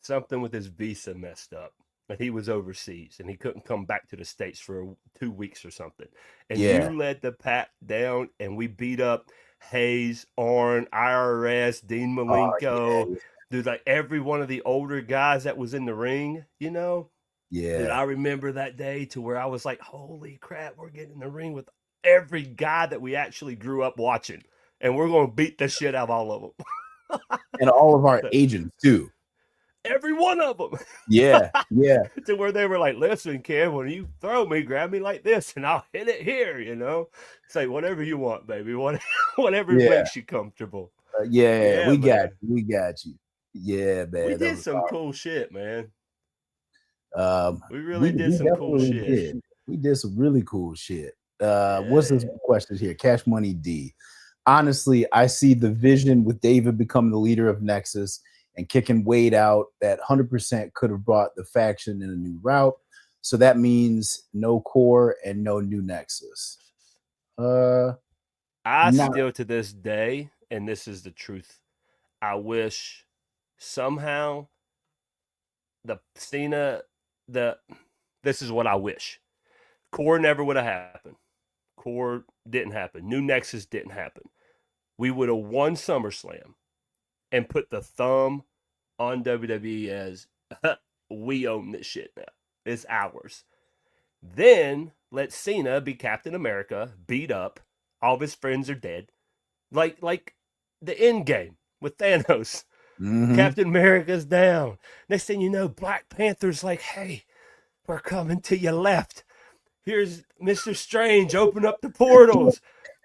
something with his visa messed up and he was overseas and he couldn't come back to the states for 2 weeks or something, and Yeah. you led the pack down and we beat up Hayes, Arn, IRS, Dean Oh Malenko, yeah, dude, like every one of the older guys that was in the ring, you know. Dude, yeah. I remember that day to where I was like, holy crap, we're getting in the ring with every guy that we actually grew up watching, and we're going to beat the shit out of all of And all of our them. agents too. Every one of them. Yeah, yeah, To where they were like, listen, kid, when you throw me, grab me like this and I'll hit it here, you know? Say whatever you want, baby. Whatever yeah, makes you comfortable. yeah. Yeah, We got man. you. We got you. Yeah, We man. That did was some cool shit, man. Um, We we really did we some cool definitely shit. did. We did some really cool shit. What's this Yeah. question here? Cash Money D. Honestly, I see the vision with David becoming the leader of Nexus and kicking Wade out. That 100% could have brought the faction in a new route. So that means no core and no new Nexus. Uh, I not. still to this day, and this is the truth, I wish somehow the Cena, the this is what I wish. Core never would have happened. Core didn't happen. New Nexus didn't happen. We would have won SummerSlam and put the thumb on WWE as we own this shit now. It's ours. Then let Cena be Captain America, beat up. All of his friends are dead. Like the end game with Thanos. Mm-hmm. Captain America's down. Next thing you know, Black Panther's like, hey, we're coming to your left. Here's Mr. Strange, open up the portals.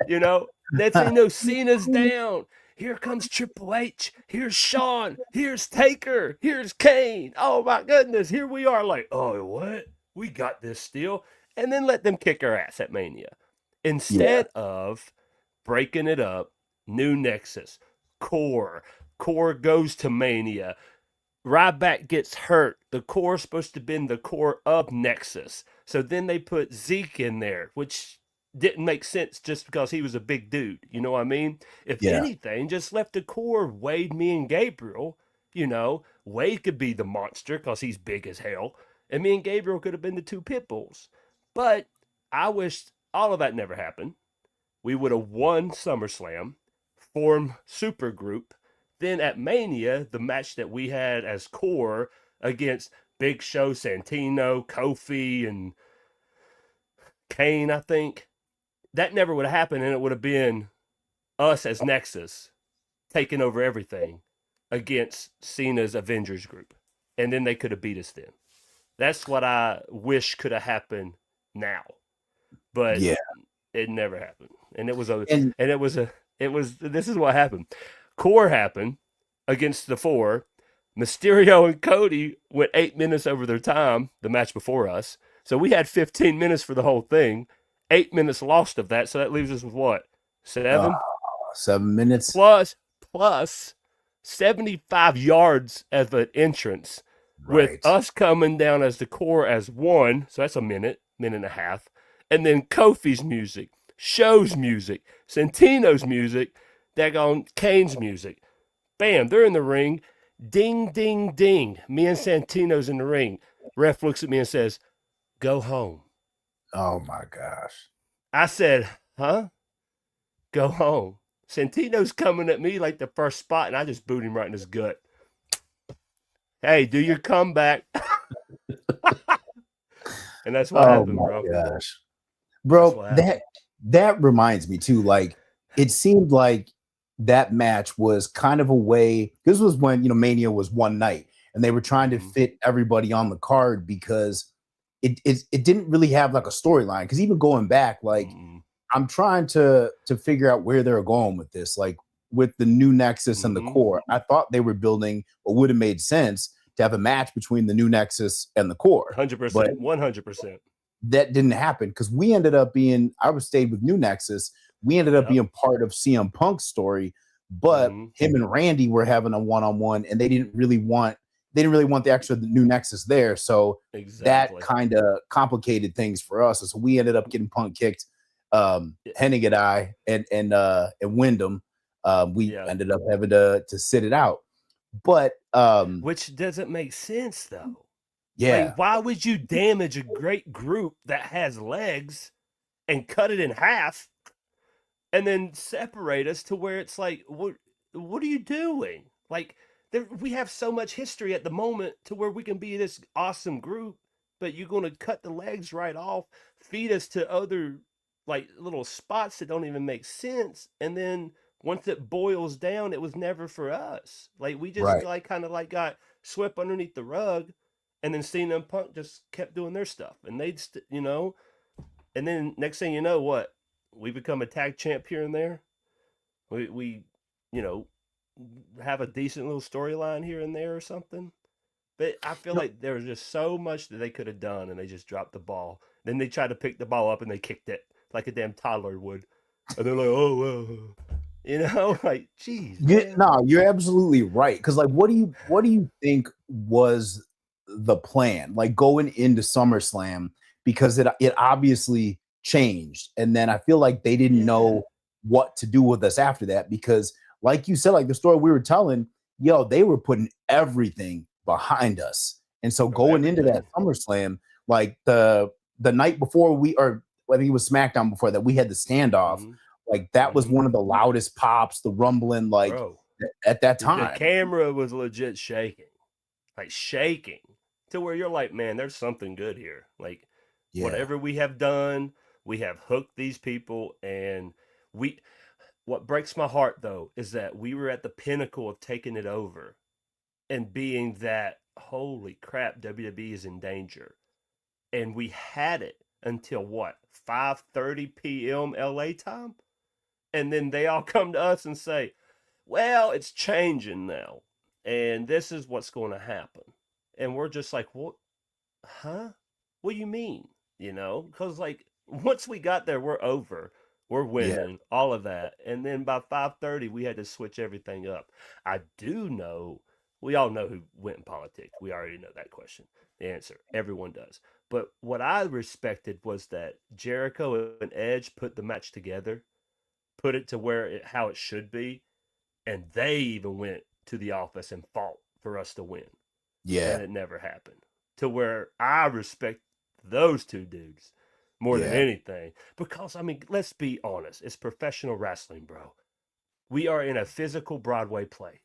You know, next thing you know, Cena's down. Here comes Triple H. Here's Shawn. Here's Taker. Here's Kane. Oh my goodness. Here we are, like, oh, what? We got this still. And then let them kick our ass at Mania. Yeah, Instead of breaking it up, new Nexus, Core. Core goes to Mania. Ryback gets hurt. The core's supposed to have been the core of Nexus. So then they put Zeke in there, which didn't make sense just because he was a big dude. You know what I mean? If yeah, anything, just left the core Wade, me, and Gabriel. You know, Wade could be the monster because he's big as hell. and me and Gabriel could have been the two pit bulls. But I wished all of that never happened. We would have won SummerSlam, formed super group. Then at Mania, the match that we had as core against Big Show, Santino, Kofi, and Kane, I think, that never would have happened, and it would have been us as Nexus taking over everything against Cena's Avengers group. And then they could have beat us then. That's what I wish could have happened now. But Yeah. it never happened. And it was this is what happened. Core happened against the four. Mysterio and Cody went 8 minutes over their time, the match before us. So we had 15 minutes for the whole thing. 8 minutes lost of that. So that leaves us with what? 7? 7 minutes. Plus 75 yards of an entrance with us coming down as the core as one. So that's a minute and a half. And then Kofi's music, Show's music, Santino's music, daggone Kane's music. Bam, they're in the ring. Ding, ding, ding. Me and Santino's in the ring. Ref looks at me and says, "Go home." Oh, my gosh. I said, huh? Go home. Santino's coming at me like the first spot, and I just boot him right in his gut. Hey, do your comeback. And that's what happened, bro. Gosh. Bro, that reminds me too. Like, it seemed like that match was kind of a way. This was when, you know, Mania was one night, and they were trying to fit everybody on the card because it didn't really have like a storyline. Because even going back, like, I'm trying to figure out where they're going with this. Like, with the new Nexus and the core, I thought they were building what would have made sense to have a match between the new Nexus and the core. 100%, 100%. That didn't happen because we ended up being, I was stayed with New Nexus. We ended up being part of CM Punk's story, but him and Randy were having a one-on-one, and they didn't really want the extra New Nexus there. So that kind of complicated things for us. And so we ended up getting Punk kicked. Hennig and I and Wyndham, we ended up having to sit it out. But which doesn't make sense though. Yeah. Like, why would you damage a great group that has legs and cut it in half and then separate us to where it's like, what are you doing? Like, we have so much history at the moment to where we can be this awesome group, but you're going to cut the legs right off, feed us to other like little spots that don't even make sense, and then once it boils down, it was never for us. Like, we just like kind of like got swept underneath the rug. And then Cena and Punk just kept doing their stuff. And they'd, you know, and then next thing you know, what? We become a tag champ here and there. We you know, have a decent little storyline here and there or something. But I feel like there was just so much that they could have done, and they just dropped the ball. Then they tried to pick the ball up, and they kicked it like a damn toddler would. And they're like, oh, you know, like, geez. No, you're absolutely right. Because, like, what do you think was the plan, like, going into SummerSlam? Because it obviously changed, and then I feel like they didn't know what to do with us after that, because like you said, like the story we were telling, they were putting everything behind us. And so going into that SummerSlam, like the night before I think it was SmackDown before that, we had the standoff. Like, that was one of the loudest pops, the rumbling, like, at that time. The camera was legit shaking, like shaking, to where you're like, man, there's something good here. Like, whatever we have done, we have hooked these people. And what breaks my heart, though, is that we were at the pinnacle of taking it over and being that, holy crap, WWE is in danger. And we had it until what, 5:30 p.m. LA time? And then they all come to us and say, well, it's changing now, and this is what's going to happen. And we're just like, what? Huh? What do you mean? You know, because, like, once we got there, we're over. We're winning, all of that. And then by 5:30, we had to switch everything up. I do know, we all know who went in politics. We already know that question. The answer, everyone does. But what I respected was that Jericho and Edge put the match together, put it to how it should be, and they even went to the office and fought for us to win. Yeah. And it never happened. to where I respect those two dudes more than Yeah. anything. Because, I mean, let's be honest, it's professional wrestling, bro. We are in a physical Broadway play,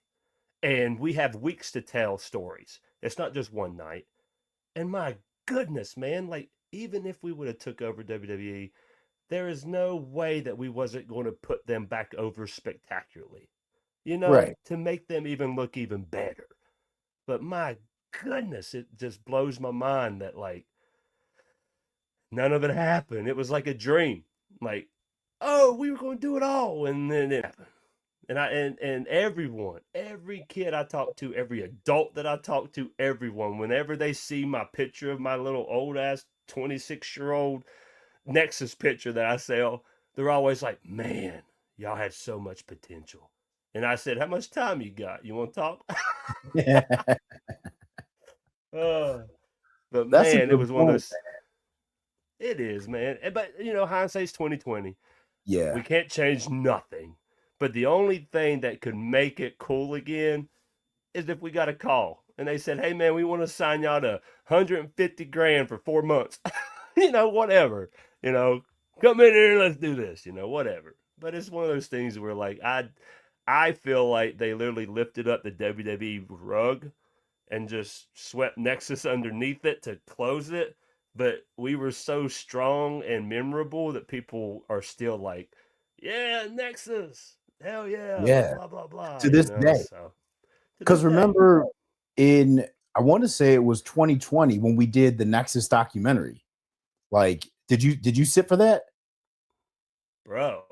and we have weeks to tell stories. It's not just one night. And my goodness, man, like, even if we would have took over WWE, there is no way that we wasn't going to put them back over spectacularly, Right. to make them even look even better. But my goodness, it just blows my mind that, like, none of it happened. It was like a dream. Like, oh, we were going to do it all, and then it happened. And everyone, every kid I talk to, every adult that I talk to, everyone, whenever they see my picture of my little old ass 26-year-old Nexus picture that I sell, they're always like, "Man, y'all had so much potential." And I said, "How much time you got? You want to talk?" uh, but That's a man, it good was one of point. those. It is, man. But hindsight's 2020. We Yeah. can't change nothing. But the only thing that could make it cool again is if we got a call and they said, "Hey, man, we want to sign y'all to 150 grand for 4 months." Whatever. You know, come in here and let's do this. Whatever. But it's one of those things where, like, I feel like they literally lifted up the WWE rug and just swept Nexus underneath it to close it. But we were so strong and memorable that people are still like, "Yeah, Nexus, hell yeah, Yeah. blah blah blah." To this day. So to Because this day, remember in I want to say it was 2020 when we did the Nexus documentary. Like, did you sit for that? bro.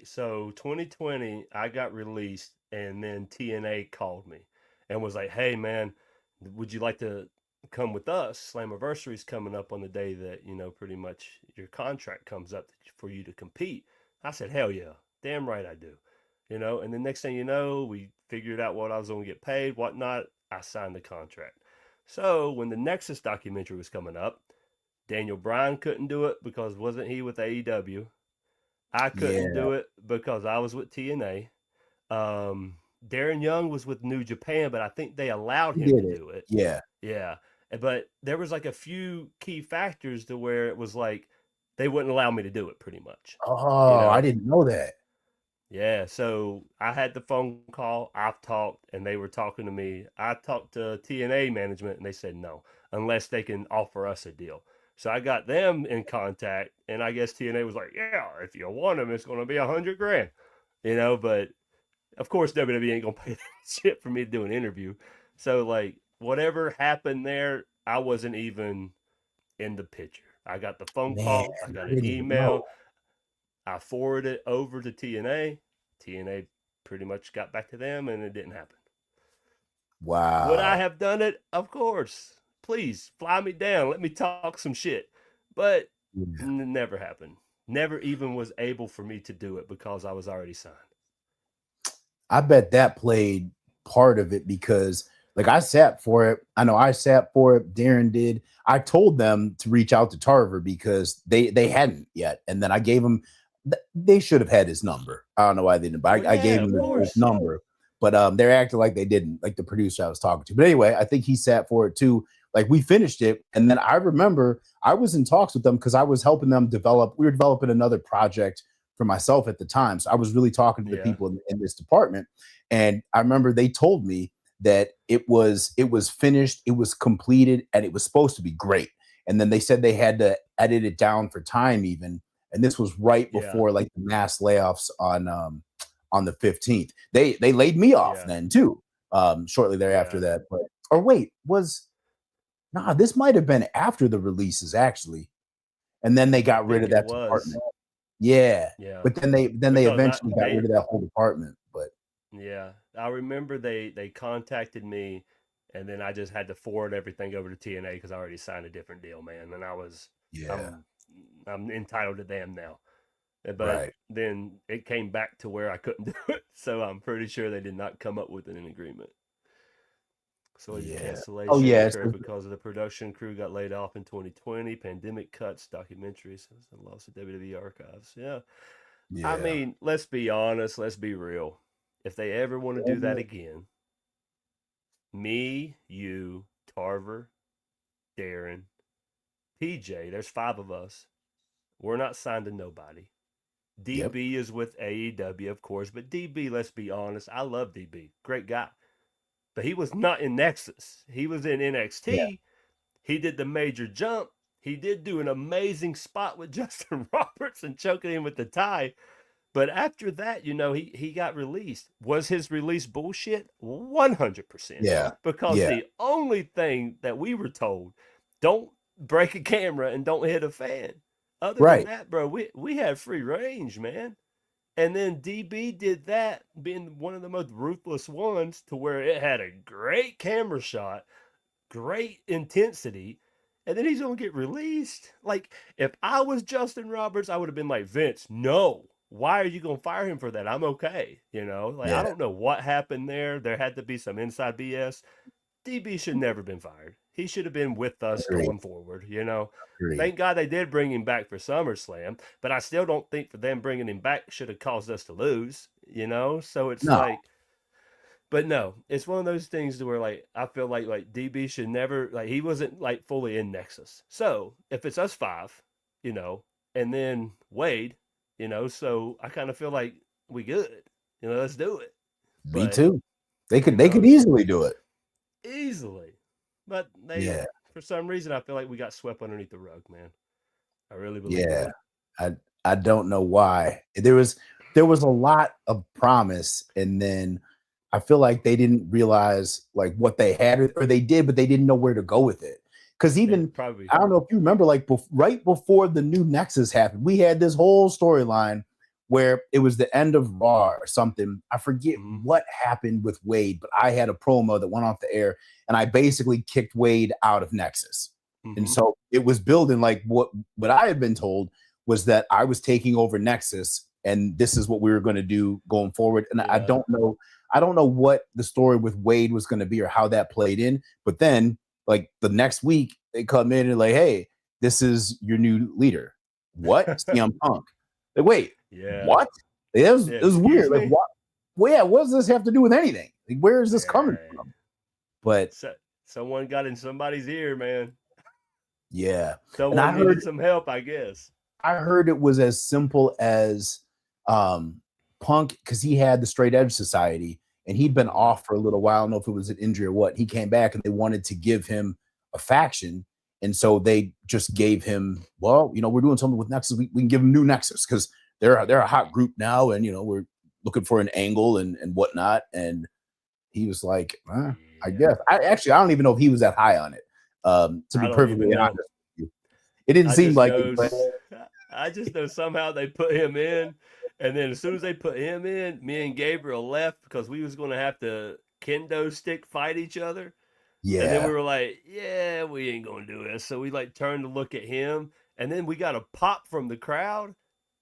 So 2020, I got released, and then TNA called me and was like, "Hey, man, would you like to come with us? Slammiversary's coming up on the day that pretty much your contract comes up for you to compete." I said, "Hell yeah, damn right I do." And the next thing you know, we figured out what I was going to get paid, whatnot. I signed the contract. So when the Nexus documentary was coming up, Daniel Bryan couldn't do it because wasn't he with AEW? I couldn't Yeah, do it because I was with TNA. Darren Young was with New Japan, but I think they allowed he him to did it. do it. Yeah. Yeah. But there was like a few key factors to where it was like they wouldn't allow me to do it pretty much. You Oh, I know? didn't know that. Yeah. So I had the phone call, I've talked, and they were talking to me. I talked to TNA management and they said no, unless they can offer us a deal. So I got them in contact, and I guess TNA was like, "Yeah, if you want them, it's going to be 100 grand." But of course WWE ain't gonna pay that shit for me to do an interview. So, like, whatever happened there, I wasn't even in the picture. I got the phone Man, call, I got I an didn't even know. email, I forwarded it over to TNA. TNA pretty much got back to them, and it didn't happen. Would I Wow. have done it? Of course. Please fly me down. Let me talk some shit. But Yeah. never happened. Never even was able for me to do it because I was already signed. I bet that played part of it because, like, I sat for it. I know I sat for it. Darren did. I told them to reach out to Tarver because they hadn't yet, and then I gave them. They should have had his number. I don't know why they didn't, but Well, I gave yeah, of him his course. number. But they're acting like they didn't, like the producer I was talking to. But anyway, I think he sat for it too. Like we finished it, and then I remember I was in talks with them because I was helping them develop. We were developing another project for myself at the time, so I was really talking to the Yeah. people in this department. And I remember they told me that it was finished, it was completed, and it was supposed to be great. And then they said they had to edit it down for time even. And this was right Yeah. before like the mass layoffs on the 15th. They laid me off Yeah. then too. Shortly thereafter Yeah. that. But or wait, was nah, this might have been after the releases actually. And then they I got rid think of it that was. department. Yeah. Yeah. But then they Because I eventually got rid they of that whole department. But yeah, I remember they contacted me, and then I just had to forward everything over to TNA because I already signed a different deal, man, and yeah, I'm I'm entitled to them now. But right. then it came back to where I couldn't do it, so I'm pretty sure they did not come up with an agreement. So Yeah. Oh, cancellation yeah, occurred because of the production crew got laid off in 2020. Pandemic cuts, documentaries, the loss of WWE archives. Yeah, I yeah. mean, let's be honest, let's be real. If they ever want to do that again, me, you, Tarver, Darren, PJ. There's 5 of us. We're not signed to nobody. Yep. DB is with AEW, of course, but DB, let's be honest, I love DB. Great guy. But he was not in Nexus. He was in Yeah. NXT. He did the major jump. He did do an amazing spot with Justin Roberts and choking him with the tie. But after that, he got released. Was his release bullshit? 100%. Yeah. Because Yeah. the only thing that we were told, don't break a camera and don't hit a fan. Other than Right. that, bro, we had free range, man. And then DB did that, being one of the most ruthless ones, to where it had a great camera shot, great intensity, and then he's gonna get released. Like, if I was Justin Roberts, I would have been like, Vince, no. Why are you gonna fire him for that? I'm okay. Like, I Yeah. don't know what happened there. There had to be some inside BS. DB should never been fired. He should have been with us Agreed. going forward. Agreed. Thank God they did bring him back for SummerSlam, but I still don't think for them bringing him back should have caused us to lose. So it's No. like, but no, it's one of those things to where, like, I feel like DB should never, like, he wasn't like fully in Nexus. So if it's us 5, and then Wade, so I kind of feel like we good. Let's do it. Me But, too. They could easily do it. Easily. But Yeah. for some reason, I feel like we got swept underneath the rug, man. I really believe Yeah. that. I don't know why. There was a lot of promise, and then I feel like they didn't realize like what they had, or they did, but they didn't know where to go with it. Because even Probably, I don't know if you remember, like right before the new Nexus happened, we had this whole storyline where it was the end of Raw or something. I forget what happened with Wade, but I had a promo that went off the air, and I basically kicked Wade out of Nexus. And so it was building like what I had been told was that I was taking over Nexus, and this is what we were going to do going forward. And I don't know what the story with Wade was going to be or how that played in. But then, like the next week, they come in and like, hey, this is your new leader. What? CM Punk. Like, wait, what? It was weird. Like, what? Well, yeah, what does this have to do with anything? Like, where is this coming from? But someone got in somebody's ear, man. Yeah. Someone needed some help, I guess. I heard it was as simple as Punk, because he had the Straight Edge Society, and he'd been off for a little while. I don't know if it was an injury or what. He came back, and they wanted to give him a faction. And so they just gave him, well, we're doing something with Nexus. We can give him new Nexus because they're a hot group now, and we're looking for an angle and whatnot. And he was like, I guess. I don't even know if he was that high on it. To be perfectly honest with you, it didn't seem like it. I just know somehow they put him in, and then as soon as they put him in, me and Gabriel left because we was going to have to kendo stick fight each other. Yeah. And then we were like, yeah, we ain't going to do this. So we like turned to look at him, and then we got a pop from the crowd,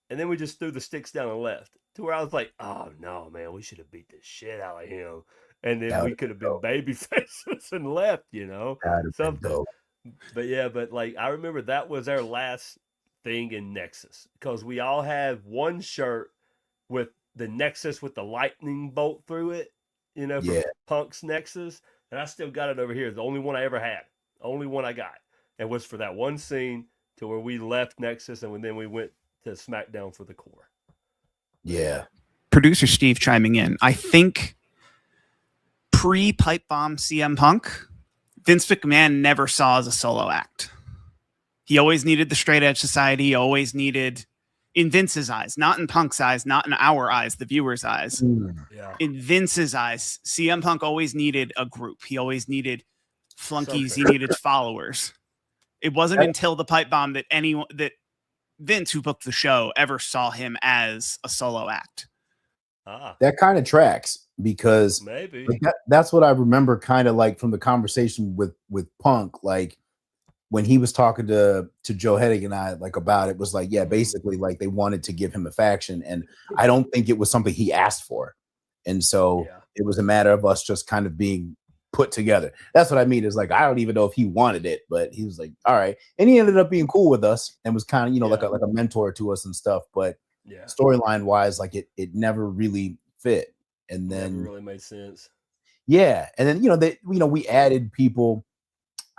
and then we just threw the sticks down and left. To where I was like, oh no, man, we should have beat the shit out of him. And then we could have been baby faces and left, something. But like, I remember that was our last thing in Nexus, because we all had one shirt with the Nexus with the lightning bolt through it, from Punk's Nexus. And I still got it over here. The only one I ever had. Only one I got. And was for that one scene to where we left Nexus, and then we went to SmackDown for the core. Yeah. Producer Steve chiming in. I think pre-pipe bomb CM Punk, Vince McMahon never saw as a solo act. He always needed the Straight Edge Society. He always needed, in Vince's eyes, not in Punk's eyes, not in our eyes, the viewer's eyes. In Vince's eyes, CM Punk always needed a group. He always needed flunkies. He needed followers. It wasn't until the pipe bomb that Vince, who booked the show, ever saw him as a solo act. That kind of tracks, because maybe that's what I remember, kind of like from the conversation with Punk, like when he was talking to Joe Heddick and I, like, about it, was like, yeah, basically like they wanted to give him a faction, and I don't think it was something he asked for, and so it was a matter of us just kind of being put together. That's what I mean, is like, I don't even know if he wanted it, but he was like, all right, and he ended up being cool with us and was kind of like a mentor to us and stuff, but storyline wise, like it never really fit. And then never really made sense. And then we added people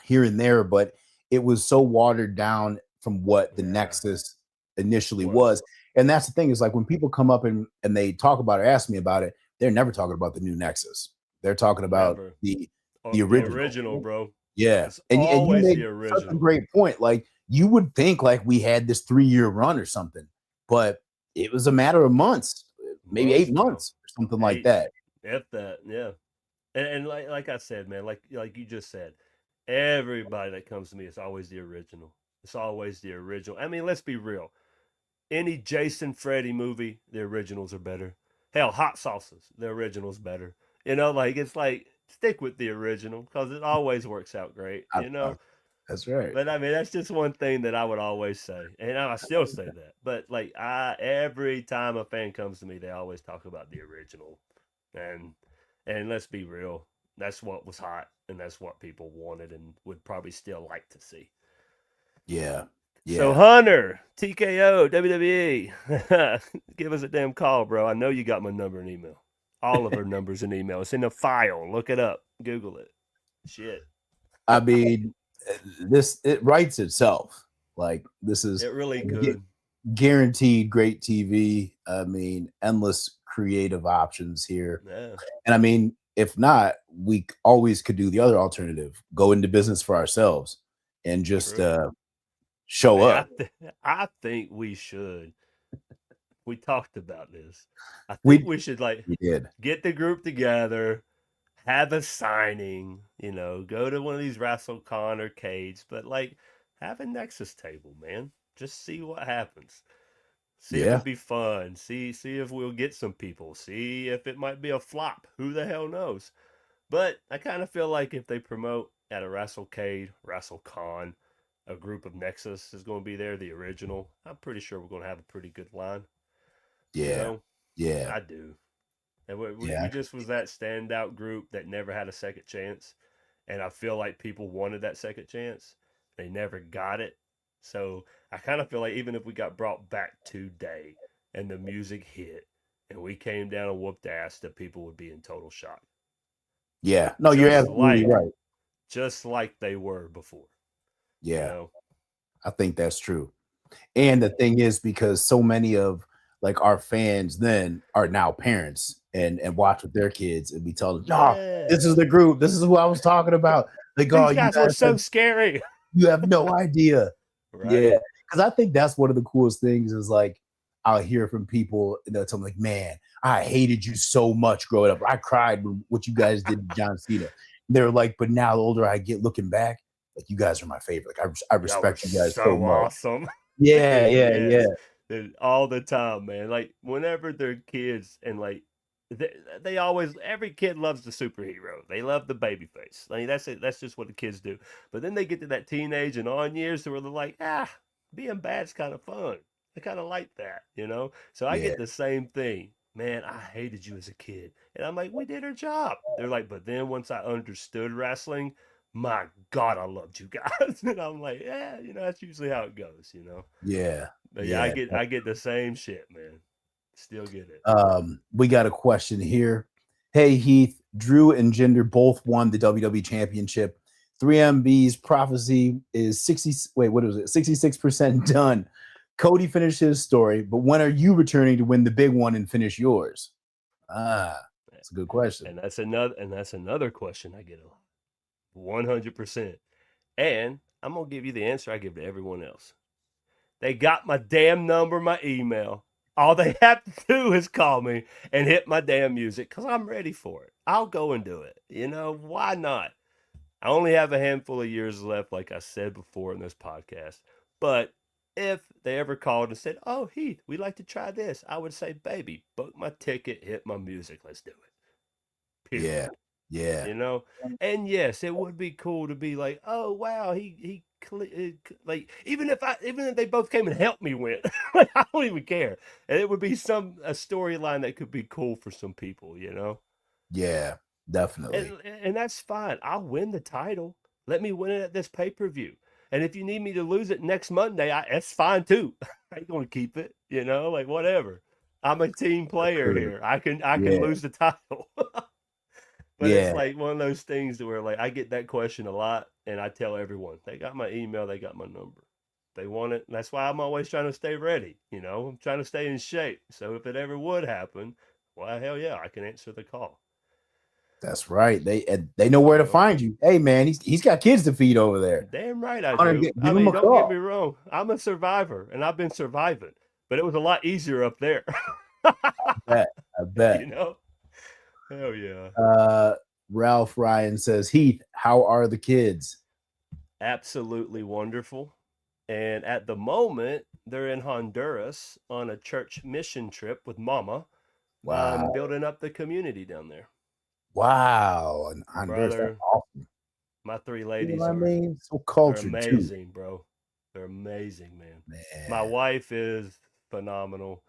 here and there, but it was so watered down from what the Yeah. Nexus initially Was. was. And that's the thing, is like when people come up and they talk about it, ask me about it, they're never talking about the new Nexus. They're talking about Never. the The original. original, bro. Yeah. It's And you always made the such a original. great point. Like, you would think like we had this 3-year run or something, but it was a matter of months, maybe 8 bro. months or something like that. If that, yeah. And like I said, man, like you just said, everybody that comes to me is always the original. It's always the original. I mean, let's be real. Any Jason Freddy movie, the originals are better. Hell, Hot Sauces, the original's better. You know, like, it's like, stick with the original because it always works out great, you know? That's right. But I mean, that's just one thing that I would always say. And I still say that. But like, every time a fan comes to me, they always talk about the original. And let's be real, that's what was hot, and that's what people wanted and would probably still like to see. Yeah. Yeah. So Hunter, TKO, WWE, give us a damn call, bro. I know you got my number and email. All of our numbers and email. It's in the file. Look it up. Google it. Shit. I mean, it writes itself. Like, this is It really could. Guaranteed great TV. I mean, endless creative options here. Yeah. And I mean, if not, we always could do the other alternative, go into business for ourselves and just show up. I think we should. We talked about this. I think we should get the group together, have a signing, you know, go to one of these WrestleCon arcades, but like, have a Nexus table, man. Just see what happens. See if it'd be fun. See if we'll get some people. See if it might be a flop. Who the hell knows? But I kind of feel like if they promote at a WrestleCade, WrestleCon, a group of Nexus is going to be there, the original, I'm pretty sure we're going to have a pretty good line. Yeah. You know? Yeah. I do. And we just was that standout group that never had a second chance. And I feel like people wanted that second chance. They never got it. So I kind of feel like even if we got brought back today and the music hit and we came down and whooped ass, that people would be in total shock. Yeah. No, you're absolutely right. Just like they were before. Yeah. You know? I think that's true. And the thing is, because so many of like our fans then are now parents and watch with their kids and we tell them, this is the group. This is who I was talking about. Like, these guys were so scary. You have no idea. Right. Yeah. Because I think that's one of the coolest things is like, I'll hear from people that tell me like, man, I hated you so much growing up. I cried when what you guys did to John Cena. They're like, but now the older I get looking back, like, you guys are my favorite. Like, I respect you guys so much. Awesome. Yeah, yeah. All the time, man. Like, whenever they're kids and like they always, every kid loves the superhero. They love the baby face. I mean, that's just what the kids do. But then they get to that teenage and on years where they're like, being bad's kind of fun. I kind of like that, you know? So I get the same thing. Man, I hated you as a kid. And I'm like, we did our job. They're like, but then once I understood wrestling, my God, I loved you guys. And I'm like, yeah, you know, that's usually how it goes, you know? Yeah. But yeah, I get the same shit, man. Still get it. We got a question here. Hey, Heath, Drew and Jinder both won the WWE Championship. 3MB's prophecy is 66% done. Cody finished his story, but when are you returning to win the big one and finish yours? That's a good question. And that's another question I get a lot. 100%. And I'm gonna give you the answer I give to everyone else. They got my damn number, my email. All they have to do is call me and hit my damn music because I'm ready for it. I'll go and do it. You know, why not? I only have a handful of years left, like I said before in this podcast. But if they ever called and said, oh, Heath, we'd like to try this, I would say, baby, book my ticket, hit my music, let's do it. Period. Yeah. You know? And yes, it would be cool to be like, oh, wow, he like, even if they both came and helped me win, like, I don't even care. And it would be a storyline that could be cool for some people, you know? Yeah, definitely. And that's fine. I'll win the title. Let me win it at this pay-per-view. And if you need me to lose it next Monday, that's fine too. I ain't gonna keep it, you know, like whatever. I'm a team player here. I can lose the title. But it's Yeah, like one of those things where like I get that question a lot, and I tell everyone they got my email, they got my number, they want it. And that's why I'm always trying to stay ready. I'm trying to stay in shape. So if it ever would happen, well, hell yeah, I can answer the call. that's right. They know where to find you. Hey man, he's got kids to feed over there. Damn right I Hunter, do. give him a Don't get call. me wrong. I'm a survivor, and I've been surviving, but it was a lot easier up there. I bet. Hell yeah. Ralph Ryan says, Heath, how are the kids? Absolutely wonderful. And at the moment, they're in Honduras on a church mission trip with Mama. Wow. Building up the community down there. Wow. And Honduras, Brother, that's awesome. my three ladies so cultured, they're amazing, bro. They're amazing, man. My wife is phenomenal.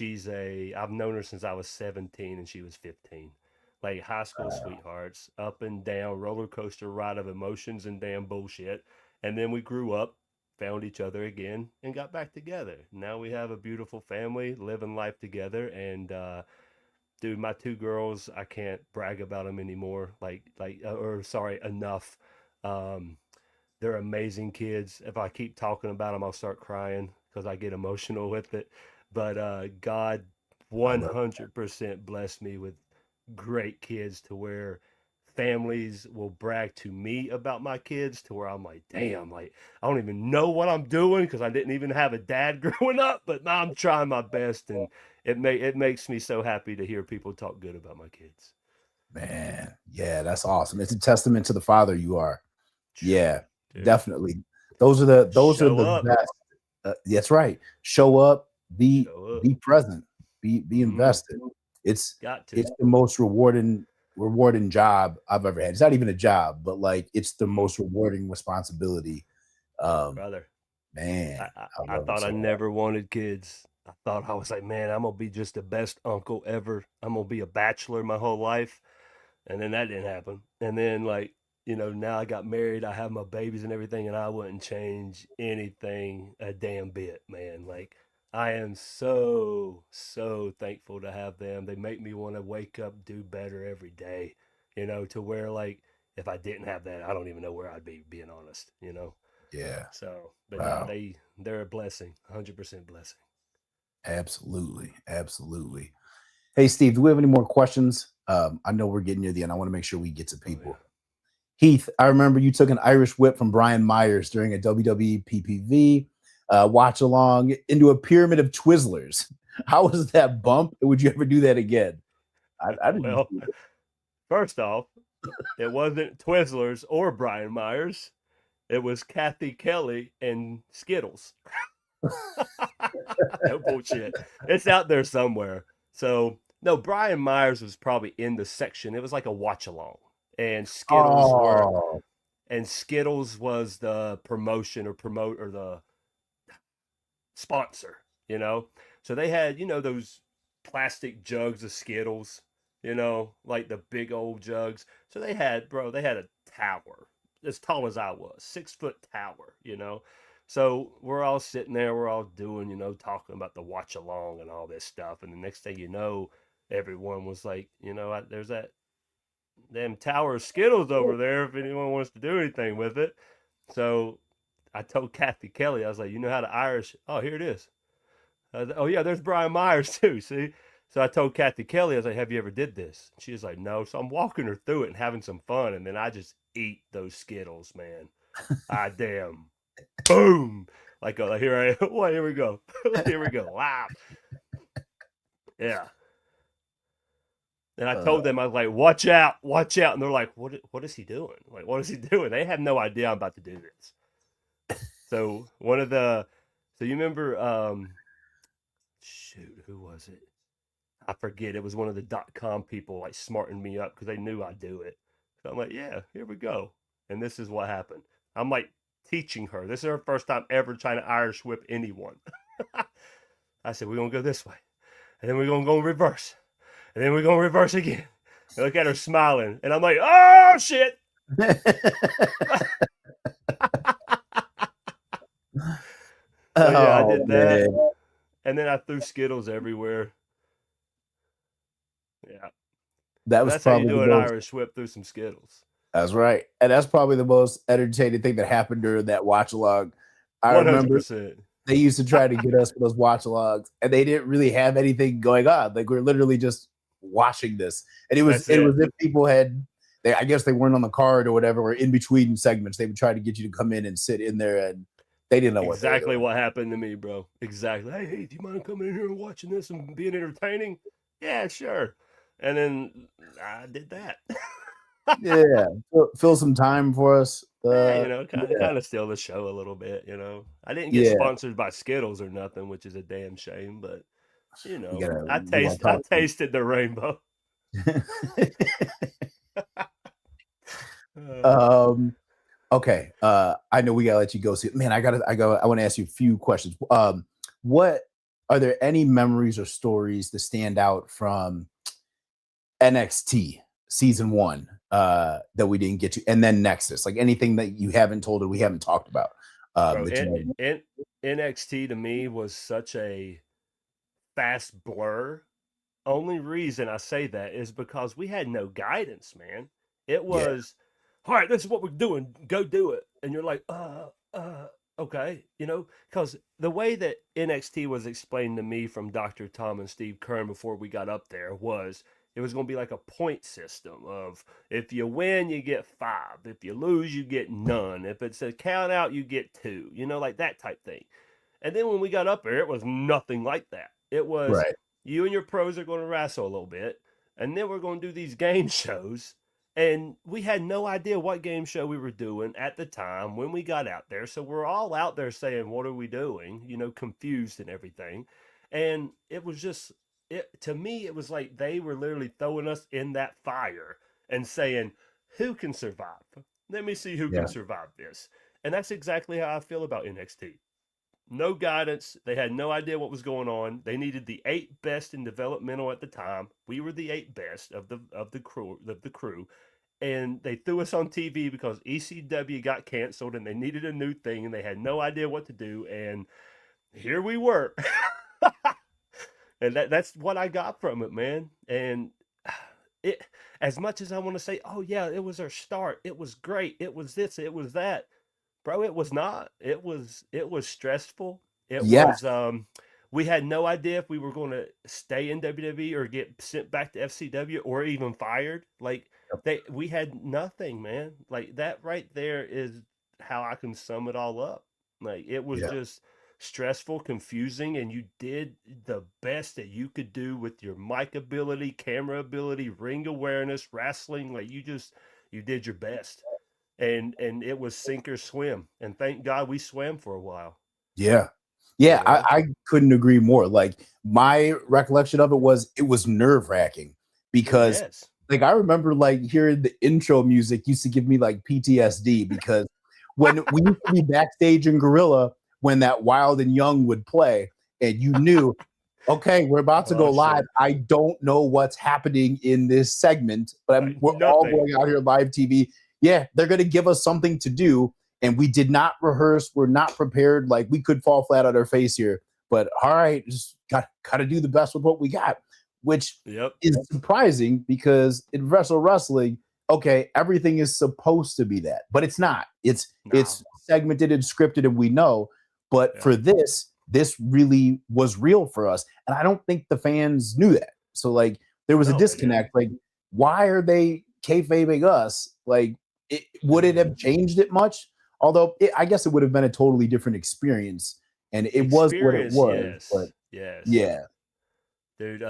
I've known her since I was 17 and she was 15. Like high school sweethearts, up and down, roller coaster ride of emotions and damn bullshit. And then we grew up, found each other again, and got back together. Now we have a beautiful family, living life together. And dude, my two girls, I can't brag about them anymore. Enough. They're amazing kids. If I keep talking about them, I'll start crying because I get emotional with it. But God 100% blessed me with great kids to where families will brag to me about my kids to where I'm like, damn, like I don't even know what I'm doing because I didn't even have a dad growing up, but now I'm trying my best, and it makes me so happy to hear people talk good about my kids. Man, yeah, that's awesome. It's a testament to the father you are. Yeah, dude. Definitely. Those are the best. That's right. Show up, be present, be invested. It's the most rewarding job I've ever had. It's not even a job, but like it's the most rewarding responsibility. Brother, man, I thought I never wanted kids. I thought I was like, man, I'm gonna be just the best uncle ever. I'm gonna be a bachelor my whole life, and then that didn't happen. And then now I got married, I have my babies and everything, and I wouldn't change anything a damn bit, man. Like I am so thankful to have them. They make me want to wake up, do better every day, to where like if I didn't have that, I don't even know where I'd be, being honest, Yeah. So, but wow. They're a blessing, 100% blessing. Absolutely. Hey, Steve, do we have any more questions? I know we're getting near the end. I want to make sure we get to people. Oh, yeah. Heath, I remember you took an Irish whip from Brian Myers during a WWE PPV watch along into a pyramid of Twizzlers. How was that bump? Would you ever do that again? I didn't. Well, first off, it wasn't Twizzlers or Brian Myers. It was Kathy Kelly and Skittles. No bullshit. It's out there somewhere. So, no, Brian Myers was probably in the section. It was like a watch along. And Skittles Skittles was the promotion or the sponsor, So they had, those plastic jugs of Skittles, like the big old jugs. So they had a tower as tall as I was, 6-foot tower, So we're all sitting there, we're all doing, talking about the watch along and all this stuff. And the next thing you know, everyone was like, there's that damn tower of Skittles over there if anyone wants to do anything with it. So I told Kathy Kelly, I was like, you know how to Irish? Oh, here it is. Oh yeah, there's Brian Myers too. See? So I told Kathy Kelly, I was like, have you ever did this? She was like, no. So I'm walking her through it and having some fun. And then I just eat those Skittles, man. Damn. Boom. Like here I am. Well, here we go. Here we go. Wow. Yeah. And I told them, I was like, watch out. And they're like, what is he doing? Like, what is he doing? They have no idea I'm about to do this. So so you remember, shoot, who was it? I forget. It was one of the .com people like smarting me up because they knew I'd do it. So I'm like, yeah, here we go. And this is what happened. I'm like teaching her. This is her first time ever trying to Irish whip anyone. I said, we're going to go this way. And then we're going to go in reverse. And then we're going to reverse again. And look at her smiling. And I'm like, oh, shit. So yeah, I did that. Man. And then I threw Skittles everywhere. Yeah. That was That's how you probably do the an most. Irish whip through some Skittles. That's right, and that's probably the most entertaining thing that happened during that watch along. I remember 100%. they used to try to get us for those watch logs, and they didn't really have anything going on. Like we're literally just watching this, and it was That's it. if people had, I guess they weren't on the card or whatever, or in between segments, they would try to get you to come in and sit in there, and they didn't know what they were Exactly doing. what happened to me, bro. Exactly. Hey, do you mind coming in here and watching this and being entertaining? Yeah, sure. And then I did that. Yeah, fill some time for us. Yeah, you know, kind Yeah, of steal the show a little bit. You know, I didn't get yeah. sponsored by Skittles or nothing, which is a damn shame. But you We know, gotta I talk. tasted the rainbow. um. Okay. I know we gotta let you go. See, man, I want to ask you a few questions. What are there any memories or stories that stand out from NXT season 1 that we didn't get to, and then Nexus? Like anything that you haven't told or we haven't talked about. Bro, That you know. NXT to me was such a fast blur. Only reason I say that is because we had no guidance, man. It Yeah. was, all right, this is what we're doing. Go do it. And you're like, okay, you know, because the way that NXT was explained to me from Dr. Tom and Steve Kern before we got up there was it was going to be like a point system of if you win, you get 5. If you lose, you get none. If it's a count out, you get 2, you know, like that type thing. And then when we got up there, it was nothing like that. It was Right. you and your pros are going to wrestle a little bit, and then we're going to do these game shows. And we had no idea what game show we were doing at the time when we got out there. So we're all out there saying, what are we doing? You know, confused and everything. And it was just, to me, it was like they were literally throwing us in that fire and saying, who can survive? Let me see who Yeah. can survive this. And that's exactly how I feel about NXT. No guidance. They had no idea what was going on. They needed the 8 best in developmental at the time. We were the 8 best of the crew, and they threw us on TV because ECW got canceled and they needed a new thing and they had no idea what to do. And here we were, and that's what I got from it, man. And it, as much as I want to say, oh yeah, it was our start. It was great. It was this. It was that. Bro, it was not. It was stressful. It Yeah. was we had no idea if we were going to stay in WWE or get sent back to FCW or even fired. Like we had nothing, man. Like that right there is how I can sum it all up. Like it was Yeah. just stressful, confusing, and you did the best that you could do with your mic ability, camera ability, ring awareness, wrestling. Like you did your best. And it was sink or swim. And thank God we swam for a while. Yeah. You Yeah, know? I couldn't agree more. Like my recollection of it was nerve-wracking because Yes. like I remember like hearing the intro music used to give me like PTSD because when we used to be backstage in Gorilla when that Wild and Young would play and you knew, okay, we're about to go Oh, live. shit. I don't know what's happening in this segment, but we're all Nothing. going out here live TV. Yeah, they're going to give us something to do. And we did not rehearse. We're not prepared. Like we could fall flat on our face here. But all right, just got to do the best with what we got, which is surprising because in wrestling, okay, everything is supposed to be that, but it's not. It's segmented and scripted, and we know. But for this really was real for us, and I don't think the fans knew that. So like there was a disconnect. Like why are they kayfabing us? Like would it have changed it much? Although I guess it would have been a totally different experience, and it was what it was. Yes. But yes. Yeah. Dude,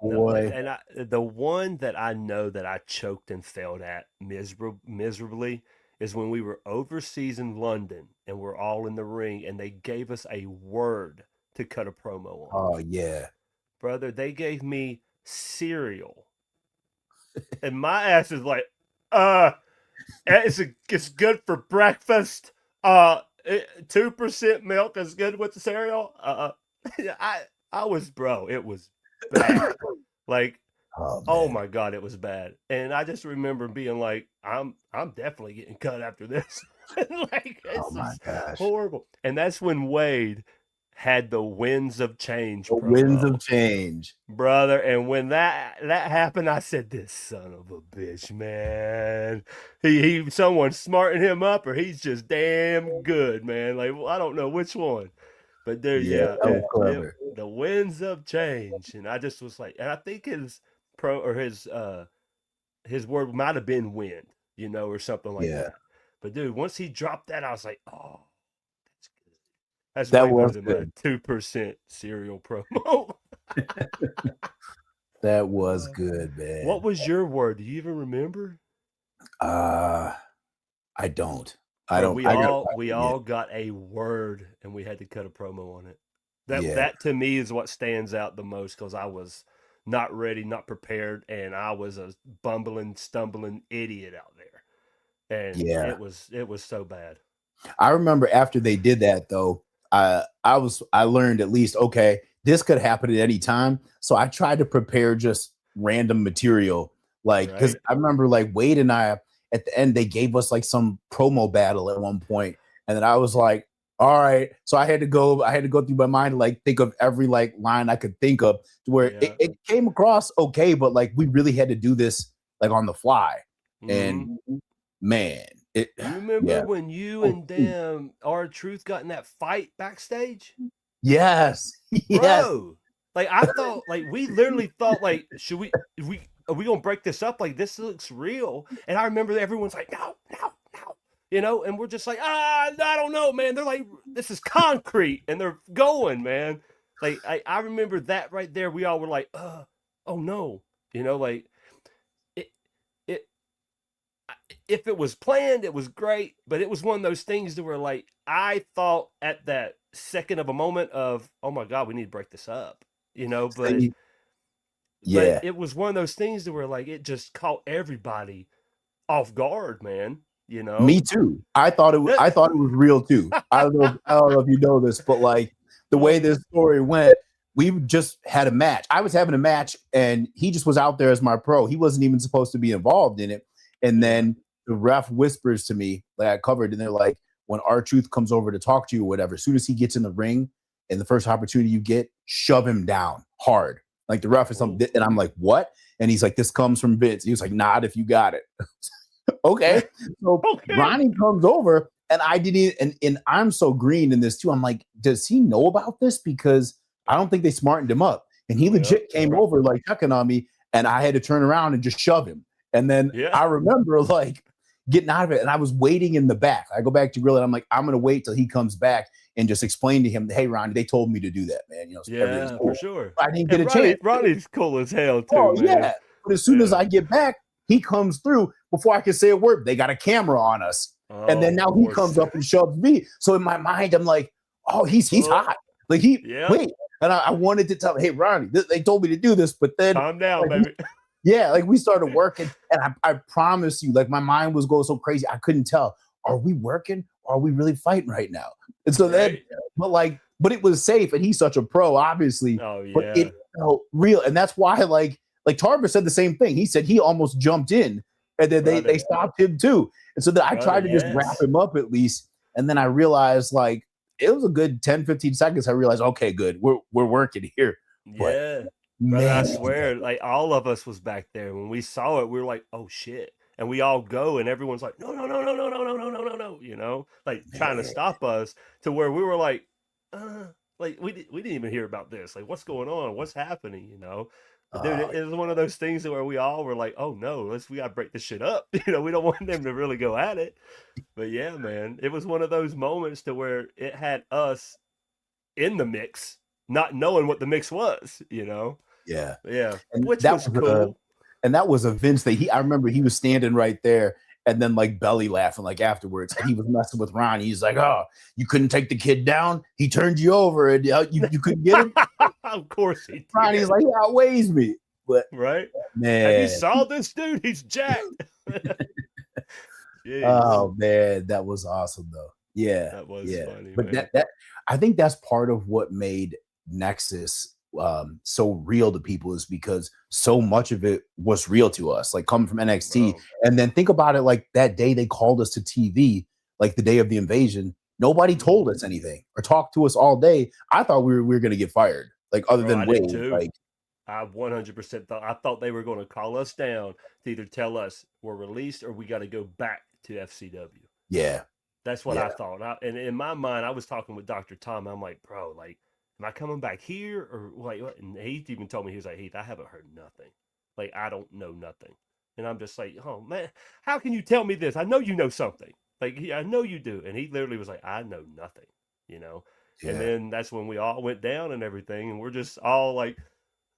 boy. and the one that I know that I choked and failed at miserably is when we were overseas in London and we're all in the ring and they gave us a word to cut a promo on. Oh yeah. Brother, they gave me cereal. And my ass is like, it's good for breakfast. 2% milk is good with the cereal. I was, bro, it was bad. Like, oh my God, it was bad. And I just remember being like, I'm definitely getting cut after this. Like, it's oh my gosh. horrible. And that's when Wade had the Winds of Change The promo. Winds of Change, brother. And when that happened, I said, "This son of a bitch, man. He someone smarting him up, or he's just damn good, man. Like, well, I don't know which one." But there, that was clever. the Winds of Change, and I just was like, and I think his word might have been wind, or something like that. But dude, once he dropped that, I was like, oh, that's good. That's way better than my 2% cereal promo. That was good, man. What was your word? Do you even remember? I don't. We all got a word, and we had to cut a promo on it. That to me is what stands out the most, because I was not ready, not prepared, and I was a bumbling, stumbling idiot out there. And it was so bad. I remember after they did that, though, I learned at least, okay, this could happen at any time. So I tried to prepare just random material, like, because I remember like Wade and I at the end, they gave us like some promo battle at one point, and then I was like, all right. So I had to go through my mind and like think of every like line I could think of, to where it came across okay, but like we really had to do this like on the fly. And man, you remember when you and them R-Truth got in that fight backstage? Yes. Bro. Like, I thought, like, we literally thought, like, are we gonna break this up? Like, this looks real. And I remember everyone's like, no, and we're just like, I don't know, man. They're like, this is concrete, and they're going, man. Like, I remember that right there. We all were like, oh no, like, if it was planned, it was great, but it was one of those things that were like, I thought at that second of a moment of, oh my God, we need to break this up, but it was one of those things that were like, it just caught everybody off guard, man. Me too. I thought it was real too. I don't know if you know this, but like the way this story went, we just had a match. I was having a match, and he just was out there as my pro. He wasn't even supposed to be involved in it. And then the ref whispers to me, like I covered, and they're like, when R-Truth comes over to talk to you or whatever, as soon as he gets in the ring and the first opportunity you get, shove him down hard. Like the ref is something. And I'm like, what? And he's like, this comes from Vince. He was like, nod if you got it. Okay. So Ronnie comes over, and I didn't, and I'm so green in this too. I'm like, does he know about this? Because I don't think they smartened him up. And he legit came over like checking on me, and I had to turn around and just shove him. And then I remember like getting out of it, and I was waiting in the back. I go back to Grill, and I'm like, I'm going to wait till he comes back and just explain to him, hey, Ronnie, they told me to do that, man. So cool. For sure. I didn't get a chance. Ronnie's cool as hell too, man. Yeah. But as soon as I get back, he comes through before I can say a word. They got a camera on us. And then now he comes up and shoves me. So in my mind, I'm like, oh, he's hot. Like wait. And I wanted to tell him, hey, Ronnie, they told me to do this, but then calm down, like, baby. Like we started working, and I promise you, like my mind was going so crazy, I couldn't tell, are we working or are we really fighting right now? And so but it was safe, and he's such a pro, obviously. But it felt real, and that's why like Tarver said the same thing. He said he almost jumped in, and then they stopped him too. And so I tried to just wrap him up at least, and then I realized like it was a good 10-15 seconds. I realized, okay, good, we're working here. But I swear, like all of us was back there when we saw it. We were like, "Oh shit!" And we all go, and everyone's like, "No, like trying to stop us." To where we were like, like we didn't even hear about this. Like, what's going on? What's happening? But dude, it was one of those things where we all were like, "Oh no, we gotta break this shit up." We don't want them to really go at it. But yeah, man, it was one of those moments to where it had us in the mix, not knowing what the mix was. Yeah, and which was cool. And that was a Vince thing. I remember he was standing right there, and then like belly laughing like afterwards. And he was messing with Ronnie. He's like, "Oh, you couldn't take the kid down. He turned you over, and you couldn't get him." Of course he did. Ronnie's like, he outweighs me. But right, man, have you saw this dude? He's jacked. Oh man, that was awesome though. Yeah, that was funny. But man. that I think that's part of what made Nexus so real to people, is because so much of it was real to us, like coming from NXT. And then think about it, like that day they called us to TV, like the day of the invasion, Nobody told us anything or talked to us all day. I thought we were going to get fired. Like other Bro, than I Wade, did too. like I 100% thought they were going to call us down to either tell us we're released or we got to go back to FCW. yeah, That's what yeah, I thought. And in my mind, I was talking with Dr. Tom. I'm like, bro, like, am I coming back here or like what? And Heath even told me, he was like, Heath, I haven't heard nothing. Like, I don't know nothing. And I'm just like, oh man, how can you tell me this? I know you know something. Like, I know you do. And he literally was like, I know nothing, you know? And yeah, then that's when we all went down and everything. And we're just all like,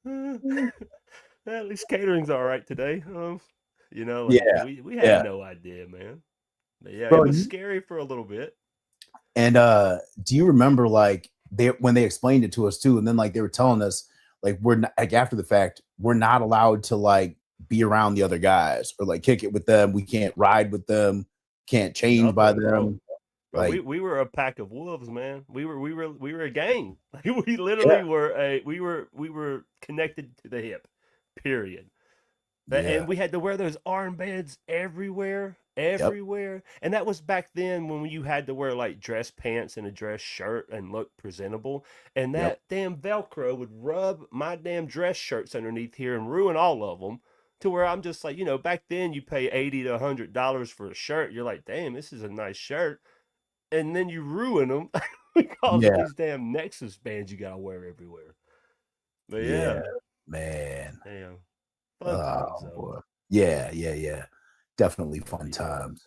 at least catering's all right today. You know, like yeah, we had yeah. no idea, man. But yeah, it Bro, was scary for a little bit. and do you remember like when they explained it to us too, and then like they were telling us like we're not, like after the fact we're not allowed to like be around the other guys or like kick it with them. We can't ride with them, can't change by Nothing, bro. them. Bro, Like we were a pack of wolves, man. We were a gang. Like, we literally yeah, were we were connected to the hip. Period. yeah, And we had to wear those armbands everywhere, yep, everywhere. And that was back then when you had to wear like dress pants and a dress shirt and look presentable. And yep, that damn Velcro would rub my damn dress shirts underneath here and ruin all of them. To where I'm just like, you know, back then you pay $80 to $100 for a shirt. You're like, damn, this is a nice shirt. And then you ruin them because of yeah, these damn Nexus bands you gotta wear everywhere. But yeah, yeah, man. damn, fun times Oh though. boy. Yeah, yeah, yeah. Definitely fun Yeah, times.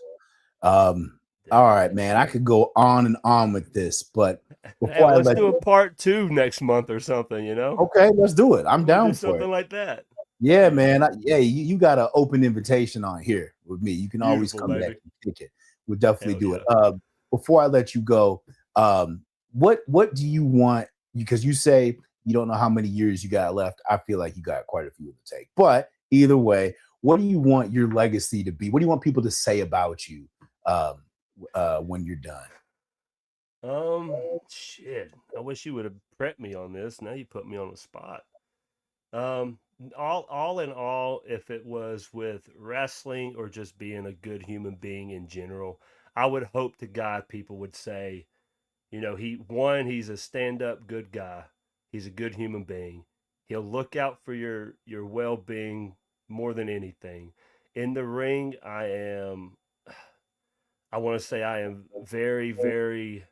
All right, definitely. man. I could go on and on with this, but Hey, before I let's let do a part 2 next month or something. You know, okay, let's do it. I'm we'll do down for it. something like that. Yeah, Yeah, man. Yeah, you got an open invitation on here with me. You can always beautiful, come back baby. and kick it. We'll definitely Hell do it. yeah. Before I let you go, what do you want? Because you say you don't know how many years you got left. I feel like you got quite a few to take. But either way, what do you want your legacy to be? What do you want people to say about you when you're done? Shit. I wish you would have prepped me on this. Now you put me on the spot. Um, all in all, if it was with wrestling or just being a good human being in general, I would hope to God people would say, you know, he's a stand-up good guy. He's a good human being. He'll look out for your well-being more than anything. In the ring, I want to say I am very, very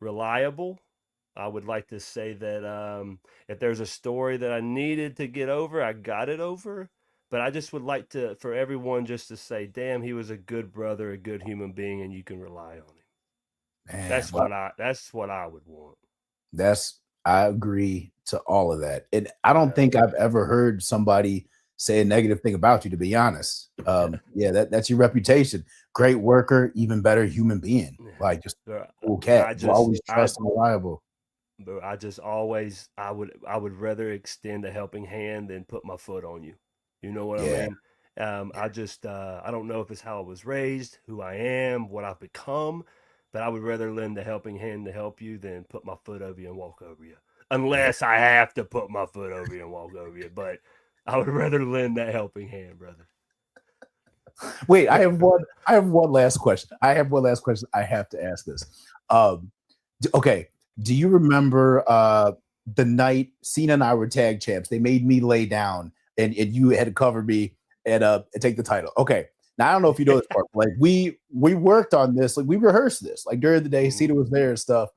reliable. I would like to say that if there's a story that I needed to get over, I got it over. But I just would like to, for everyone, just to say, damn, he was a good brother, a good human being, and you can rely on him. Man, That's well, what I would want. I agree to all of that. And I don't Yeah. think I've ever heard somebody say a negative thing about you, to be honest. Yeah, that's your reputation. Great worker, even better human being. Like just Bro, cool bro, cat. You always trust and reliable. I just always, I would rather extend a helping hand than put my foot on you. You know what I Yeah. mean? I don't know if it's how I was raised, who I am, what I've become, but I would rather lend a helping hand to help you than put my foot over you and walk over you. Yeah. Unless I have to put my foot over you and walk over you, but I would rather lend that helping hand, brother. Wait, I have one last question. I have to ask this. Okay. Do you remember the night Cena and I were tag champs? They made me lay down and you had to cover me and take the title. Okay. Now I don't know if you know this part. Like we worked on this, like we rehearsed this, like during the day, Cena was there and stuff.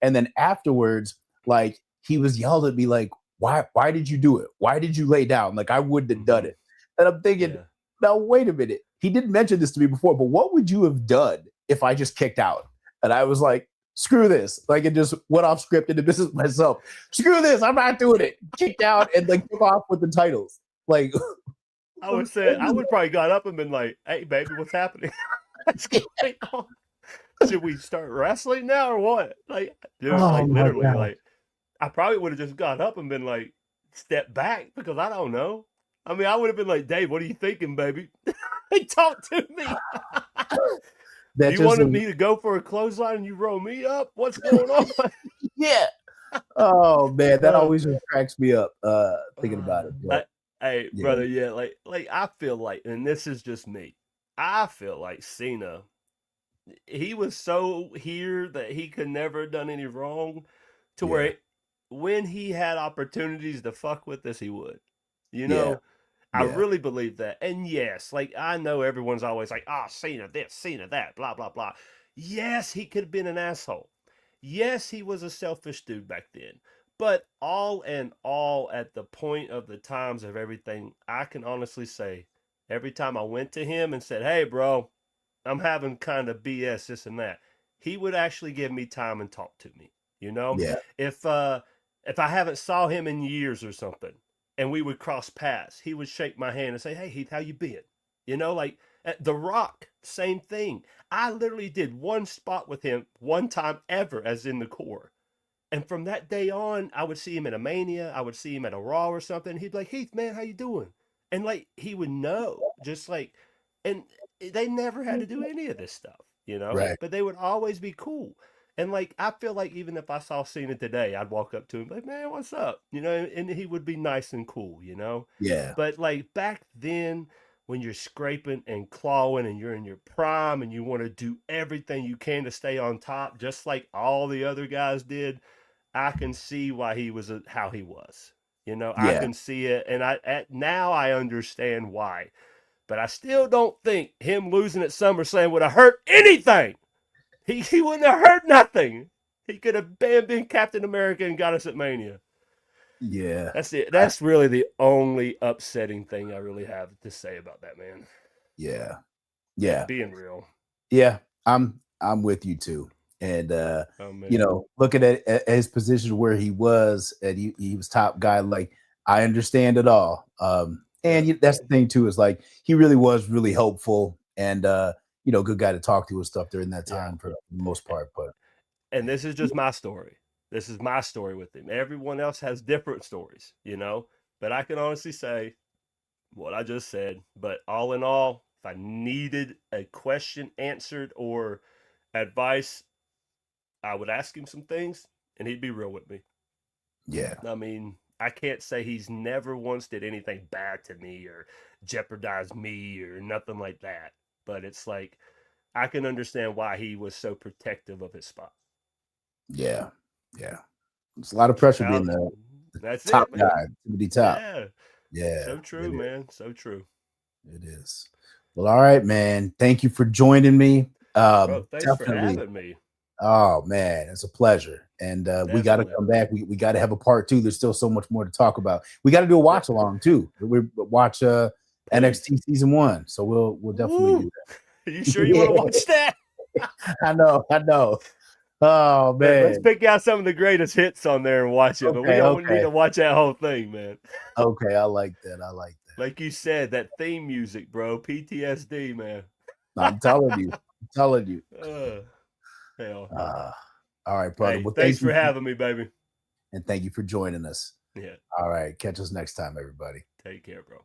And then afterwards, like he was yelled at me, like, why did you do it? Why did you lay down? Like I wouldn't have done it. And I'm thinking, now wait a minute. He didn't mention this to me before, but what would you have done if I just kicked out? And I was like, screw this. Like it just went off script into business myself. Screw this. I'm not doing it. Kicked out and like took off with the titles. Like I would say I would probably got up and been like, "Hey, baby, what's happening? What's going on? Should we start wrestling now or what?" Like, dude, like literally, like I probably would have just got up and been like, "Step back," because I don't know. I mean, I would have been like, "Dave, what are you thinking, baby? Hey, talk to me." You wanted me to go for a clothesline and you roll me up? What's going on? Yeah. Oh man, that always just cracks me up thinking about it. But, hey, brother, yeah, like I feel like, and this is just me, I feel like Cena he was so here that he could never have done any wrong, to where Yeah. when he had opportunities to fuck with us, he would. You Yeah. know, I Yeah. really believe that. And yes, like I know everyone's always like, "Ah, Cena this, Cena that, blah blah blah." Yes, he could have been an asshole. Yes, he was a selfish dude back then. But all in all, at the point of the times of everything, I can honestly say, every time I went to him and said, "Hey, bro, I'm having kind of BS, this and that," he would actually give me time and talk to me. You know, Yeah. if uh, if I haven't saw him in years or something, and we would cross paths, he would shake my hand and say, "Hey, Heath, how you been?" You know, like at The Rock, same thing. I literally did one spot with him one time ever, as in the core. And from that day on, I would see him at a Mania, I would see him at a Raw or something. He'd be like, "Heath, man, how you doing?" And like he would know, just like, and they never had to do any of this stuff, you know. Right. But they would always be cool. And like I feel like even if I saw Cena today, I'd walk up to him like, "Man, what's up?" You know, and he would be nice and cool, you know. Yeah. But like back then, when you're scraping and clawing and you're in your prime and you want to do everything you can to stay on top, just like all the other guys did, I can see why he was how he was. You know, I Yeah. can see it, and now I understand why. But I still don't think him losing at SummerSlam would have hurt anything. He wouldn't have hurt nothing. He could have been Captain America and got us at Mania. Yeah. That's it. That's really the only upsetting thing I really have to say about that, man. Yeah. Yeah. Being real. Yeah. I'm with you too. And Oh, you man. know, looking at his position where he was, and he was top guy, like I understand it all. And that's the thing too, is like he really was really helpful and you know, good guy to talk to and stuff during that time for the most part. But And this is just my story. This is my story with him. Everyone else has different stories, you know. But I can honestly say what I just said. But all in all, if I needed a question answered or advice, I would ask him some things and he'd be real with me. yeah. I mean, I can't say he's never once did anything bad to me or jeopardized me or nothing like that. But it's like I can understand why he was so protective of his spot. Yeah. Yeah. It's a lot of pressure being the That's top it, man. guy, to be top. Yeah. Yeah. So true, man. So true. It is. Well, all right, man. Thank you for joining me. Bro, thanks for Definitely. having me. Oh man, it's a pleasure. And we got to Definitely. come back. We got to have a part 2. There's still so much more to talk about. We got to do a watch along too. We watch NXT season 1. So we'll definitely do Are you sure you want to watch that? that. I know. Oh man. Let's pick out some of the greatest hits on there and watch it. But we don't need to watch that whole thing, man. Okay, I like that. Like you said, that theme music, bro. PTSD, man. I'm telling you. Hell. All right, brother. Hey, well, thanks for having me, baby. And thank you for joining us. Yeah. All right. Catch us next time, everybody. Take care, bro.